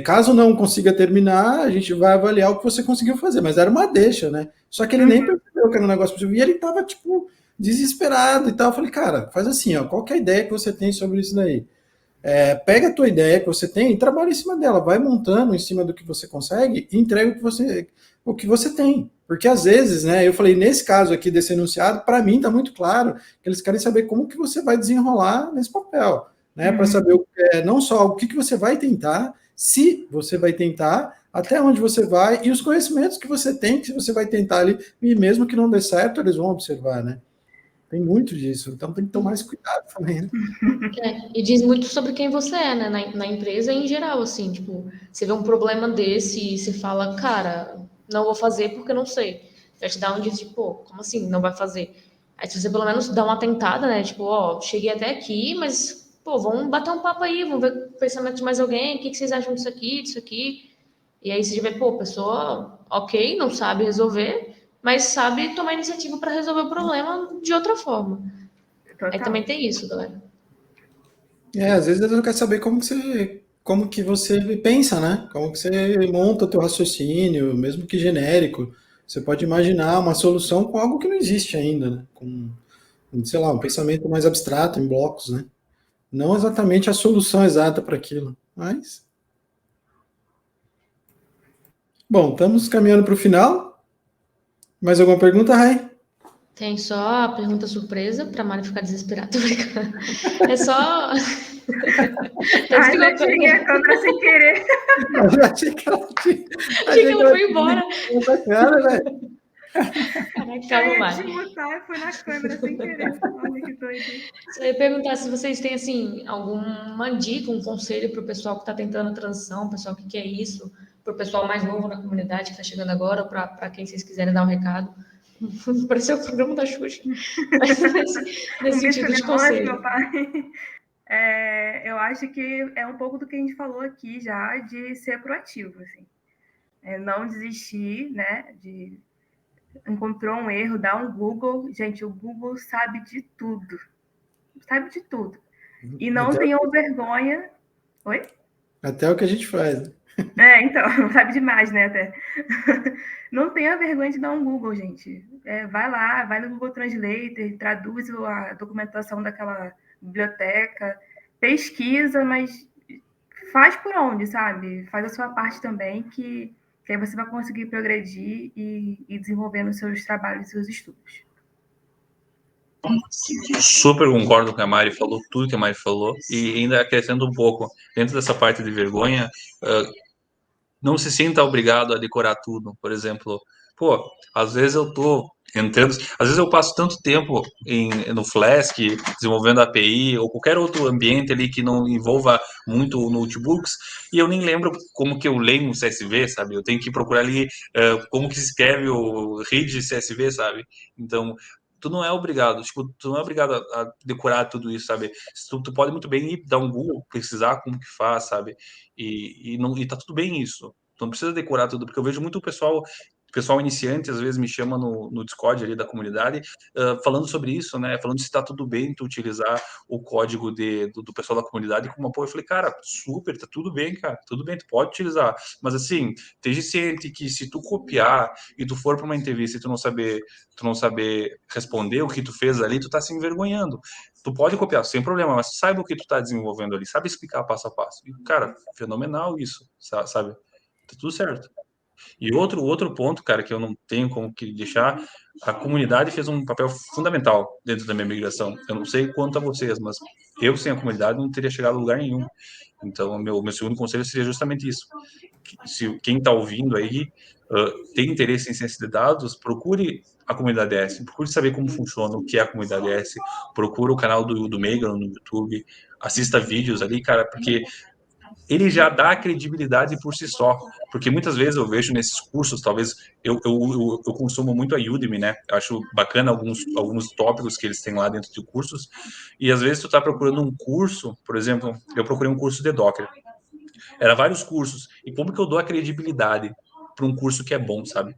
Caso não consiga terminar, a gente vai avaliar o que você conseguiu fazer, mas era uma deixa, né? Só que ele nem percebeu que era um negócio possível, e ele tava, tipo, desesperado e tal. Eu falei, cara, faz assim, ó, qual que é a ideia que você tem sobre isso daí? Pega a tua ideia que você tem e trabalha em cima dela, vai montando em cima do que você consegue e entrega o que você tem. Porque às vezes, né, eu falei, nesse caso aqui desse enunciado, para mim tá muito claro que eles querem saber como que você vai desenrolar nesse papel, né, para saber não só o que você vai tentar, se você vai tentar, até onde você vai e os conhecimentos que você tem, que você vai tentar ali, e mesmo que não dê certo, eles vão observar, né? Tem muito disso, então tem que tomar esse cuidado também, né? E diz muito sobre quem você é, né? Na empresa em geral, assim, tipo, você vê um problema desse e você fala, cara, não vou fazer porque não sei. Já te dá um dia, tipo, pô, como assim não vai fazer? Aí se você pelo menos dá uma tentada, né? Tipo, ó, cheguei até aqui, mas, pô, vamos bater um papo aí, vamos ver o pensamento de mais alguém, o que vocês acham disso aqui, disso aqui. E aí você já vê, pô, pessoa, ok, não sabe resolver, mas sabe tomar iniciativa para resolver o problema de outra forma. Aí também tem isso, galera. Às vezes eu quero saber como que você pensa, né? Como que você monta o teu raciocínio, mesmo que genérico. Você pode imaginar uma solução com algo que não existe ainda, né? Com, sei lá, um pensamento mais abstrato, em blocos, né? Não exatamente a solução exata para aquilo, mas... Bom, estamos caminhando para o final. Mais alguma pergunta, Rai? Tem só a pergunta surpresa para a Mari ficar desesperada. Tô brincando. É só. Ai, já desliguei a câmera sem querer. Eu já achei que ela tinha. Achei que ela foi embora. Essa cara, velho. Caraca, Eu calma, ia Mari. desmutar e fui na câmera sem querer. Olha que doido. Só ia perguntar se vocês têm, assim, alguma dica, um conselho para o pessoal que está tentando a transição, o pessoal que quer isso, para o pessoal mais novo na comunidade que está chegando agora, ou para quem vocês quiserem dar um recado. Pareceu o programa da Xuxa. Mas nesse sentido de conselho. Meu pai. Eu acho que é um pouco do que a gente falou aqui já, de ser proativo, assim. Não desistir, né? Encontrou um erro, dá um Google. Gente, o Google sabe de tudo. Sabe de tudo. E não tenham vergonha. Oi? Até o que a gente faz, né? Então, sabe demais, né? Até. Não tenha vergonha de dar um Google, gente. Vai lá, vai no Google Translator, traduz a documentação daquela biblioteca, pesquisa, mas faz por onde, sabe? Faz a sua parte também, que aí você vai conseguir progredir e desenvolver nos seus trabalhos e seus estudos. Super concordo com o que a Mari falou, tudo que a Mari falou, e ainda acrescento um pouco, dentro dessa parte de vergonha, não se sinta obrigado a decorar tudo. Por exemplo, pô, às vezes eu tô entrando, às vezes eu passo tanto tempo no Flask, desenvolvendo API, ou qualquer outro ambiente ali que não envolva muito notebooks, e eu nem lembro como que eu leio um CSV, sabe? Eu tenho que procurar ali como que se escreve o read CSV, sabe? Então, tu não é obrigado, tipo, tu não é obrigado a decorar tudo isso, sabe? Tu pode muito bem ir dar um Google, pesquisar como que faz, sabe? E tá tudo bem isso. Tu não precisa decorar tudo, porque eu vejo muito pessoal iniciante, às vezes me chama no Discord ali da comunidade, falando sobre isso, né? Falando se tá tudo bem tu utilizar o código do pessoal da comunidade como apoio. Eu falei, cara, super, tá tudo bem, cara, tudo bem, tu pode utilizar. Mas assim, esteja ciente que se tu copiar e tu for para uma entrevista e tu não saber responder o que tu fez ali, tu tá se envergonhando. Tu pode copiar sem problema, mas saiba o que tu tá desenvolvendo ali, sabe explicar passo a passo. E, cara, fenomenal isso, sabe? Tá tudo certo. E outro ponto, cara, que eu não tenho como que deixar, a comunidade fez um papel fundamental dentro da minha migração. Eu não sei quanto a vocês, mas eu sem a comunidade não teria chegado a lugar nenhum. Então, meu segundo conselho seria justamente isso. Se quem está ouvindo aí tem interesse em ciência de dados, procure a comunidade S, procure saber como funciona, o que é a comunidade S, procure o canal do Megan no YouTube, assista vídeos ali, cara, porque ele já dá credibilidade por si só. Porque muitas vezes eu vejo nesses cursos, talvez eu consumo muito a Udemy, né? Eu acho bacana alguns tópicos que eles têm lá dentro de cursos. E às vezes tu tá procurando um curso, por exemplo, eu procurei um curso de Docker. Era vários cursos. E como que eu dou a credibilidade para um curso que é bom, sabe?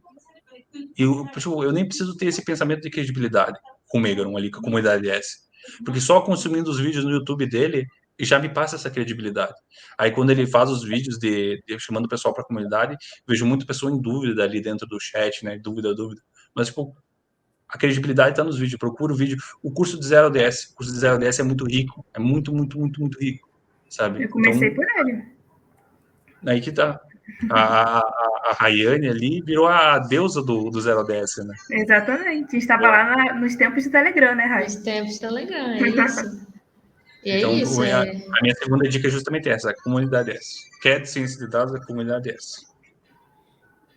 Eu nem preciso ter esse pensamento de credibilidade com o Megaron ali, com a comunidade S. Porque só consumindo os vídeos no YouTube dele, já me passa essa credibilidade. Aí quando ele faz os vídeos de chamando o pessoal para a comunidade, vejo muita pessoa em dúvida ali dentro do chat, né? Dúvida. Mas, tipo, a credibilidade está nos vídeos. Procura o vídeo. O curso de 0 a 10. O curso de 0 a 10 é muito rico. É muito, muito, muito, muito rico. Sabe? Eu comecei Então, por ele. aí que tá. A Rayane ali virou a deusa do 0 a 10, né? Exatamente. Estava lá nos tempos de Telegram, né, Rai? Nos tempos do Telegram, é isso. E é Então, isso. a minha segunda dica é justamente essa, a comunidade S. Quer ciência de dados, a comunidade S.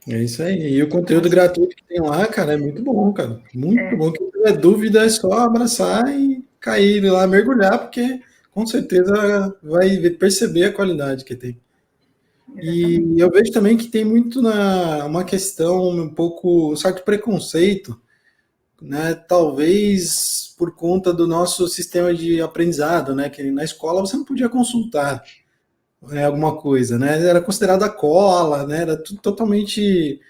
É isso aí. E o conteúdo gratuito que tem lá, cara, é muito bom, cara. Muito bom. Quem tiver dúvida é só abraçar e cair lá, mergulhar, porque com certeza vai perceber a qualidade que tem. E eu vejo também que tem muito uma questão um pouco, um certo preconceito, né? Talvez por conta do nosso sistema de aprendizado, né? Que na escola você não podia consultar alguma coisa, né? Era considerada cola, né? Era tudo totalmente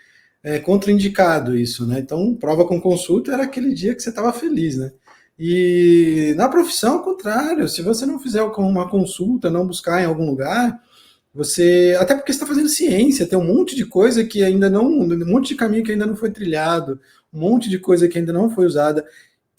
contraindicado isso, né? Então, prova com consulta era aquele dia que você estava feliz, né? E na profissão, ao contrário, se você não fizer uma consulta, não buscar em algum lugar, até porque você está fazendo ciência, tem um monte de coisa que ainda não, um monte de caminho que ainda não foi trilhado, um monte de coisa que ainda não foi usada.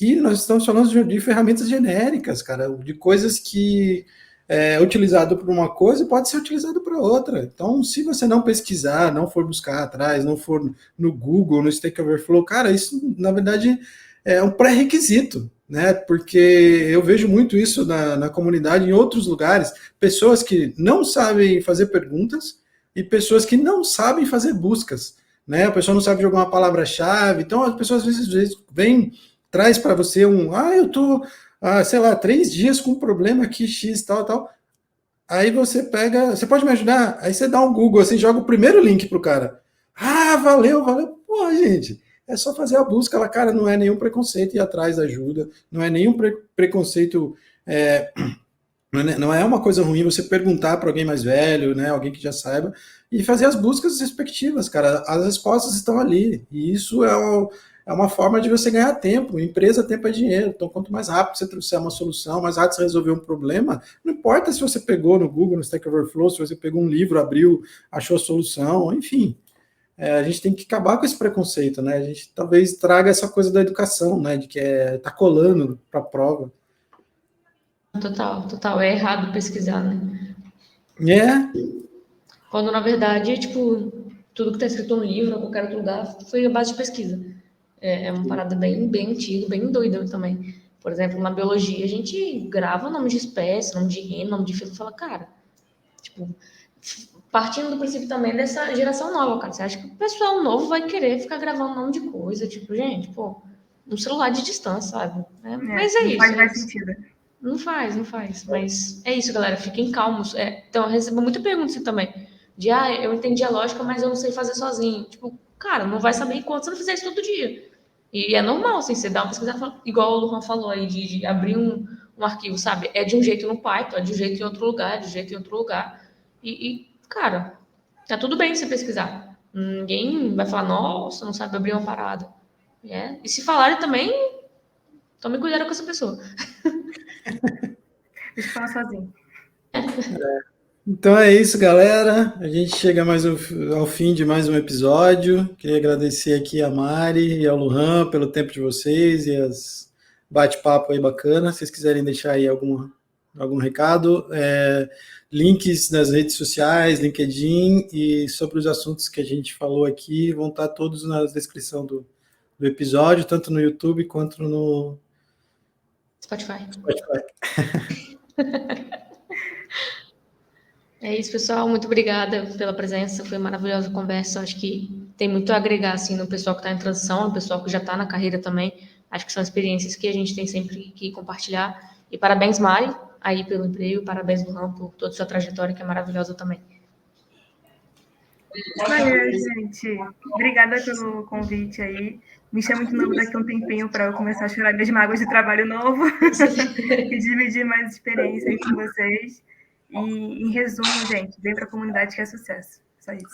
E nós estamos falando de ferramentas genéricas, cara, de coisas que é utilizado para uma coisa e pode ser utilizado para outra. Então, se você não pesquisar, não for buscar atrás, não for no Google, no Stack Overflow, cara, isso, na verdade, é um pré-requisito, né? Porque eu vejo muito isso na comunidade, em outros lugares, pessoas que não sabem fazer perguntas e pessoas que não sabem fazer buscas, né? A pessoa não sabe jogar uma palavra-chave, então as pessoas às vezes vêm, traz para você eu tô, sei lá, 3 dias com um problema aqui, X, tal. Aí você pega, você pode me ajudar? Aí você dá um Google, assim, joga o primeiro link pro cara. Valeu. Pô, gente, é só fazer a busca. Ela, cara, não é nenhum preconceito ir atrás da ajuda, não é nenhum preconceito, não é uma coisa ruim você perguntar para alguém mais velho, né, alguém que já saiba, e fazer as buscas respectivas, cara. As respostas estão ali, e isso é uma forma de você ganhar tempo. Empresa, tempo é dinheiro. Então, quanto mais rápido você trouxer uma solução, mais rápido você resolver um problema, não importa se você pegou no Google, no Stack Overflow, se você pegou um livro, abriu, achou a solução, enfim. A gente tem que acabar com esse preconceito, né? A gente talvez traga essa coisa da educação, né? De que tá colando para a prova. Total. É errado pesquisar, né? Quando, na verdade, tipo, tudo que está escrito no livro ou qualquer outro lugar foi a base de pesquisa. É uma parada bem antiga, bem doida também. Por exemplo, na biologia, a gente grava nome de espécie, nome de reino, nome de filo, e fala, cara, tipo, partindo do princípio também dessa geração nova, cara, você acha que o pessoal novo vai querer ficar gravando nome de coisa, tipo, gente, pô, um celular de distância, sabe? Mas é isso. Não faz mais sentido. Não faz. Mas é isso, galera, fiquem calmos. Então, eu recebo muita pergunta assim também, de, eu entendi a lógica, mas eu não sei fazer sozinho. Tipo, cara, não vai saber enquanto você não fizer isso todo dia. E é normal, assim, você dá uma pesquisada, igual o Luan falou aí, de abrir um arquivo, sabe? É de um jeito no Python, é de um jeito em outro lugar, é de um jeito em outro lugar. Cara, tá tudo bem você pesquisar. Ninguém vai falar, nossa, não sabe abrir uma parada. E se falarem também, tome cuidado com essa pessoa. Deixa eu falar sozinho. Então é isso, galera. A gente chega ao fim de mais um episódio. Queria agradecer aqui a Mari e ao Luan pelo tempo de vocês e as bate-papo aí bacana. Se vocês quiserem deixar aí algum recado, links nas redes sociais, LinkedIn, e sobre os assuntos que a gente falou aqui vão estar todos na descrição do episódio, tanto no YouTube quanto no Spotify. É isso, pessoal. Muito obrigada pela presença. Foi uma maravilhosa conversa. Acho que tem muito a agregar assim, no pessoal que está em transição, no pessoal que já está na carreira também. Acho que são experiências que a gente tem sempre que compartilhar. E parabéns, Mari. aí pelo emprego. Parabéns, Luhan, por toda a sua trajetória, que é maravilhosa também. Valeu, gente. Obrigada pelo convite aí. Me chama de novo daqui a um tempinho para eu começar a chorar minhas mágoas de trabalho novo e dividir mais experiência aí com vocês. E, em resumo, gente, vem para a comunidade que é sucesso. Só isso.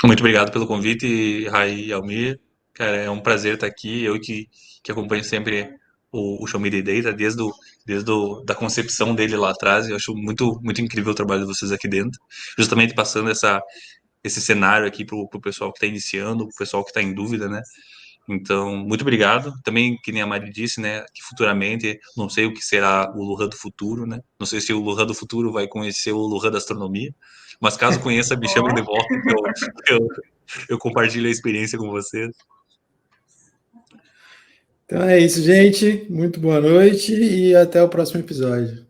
Muito obrigado pelo convite, Rai e Almir. Cara, é um prazer estar aqui. Eu que acompanho sempre o Show Me the Data, da concepção dele lá atrás. Eu acho muito, muito incrível o trabalho de vocês aqui dentro. Justamente passando esse cenário aqui para o pessoal que está iniciando, o pessoal que está em dúvida, né? Então, muito obrigado. Também, que nem a Mari disse, né, que futuramente, não sei o que será o Luhan do futuro, né? Não sei se o Luhan do futuro vai conhecer o Luhan da astronomia, mas caso conheça, me chame de volta, que eu compartilho a experiência com vocês. Então é isso, gente. Muito boa noite e até o próximo episódio.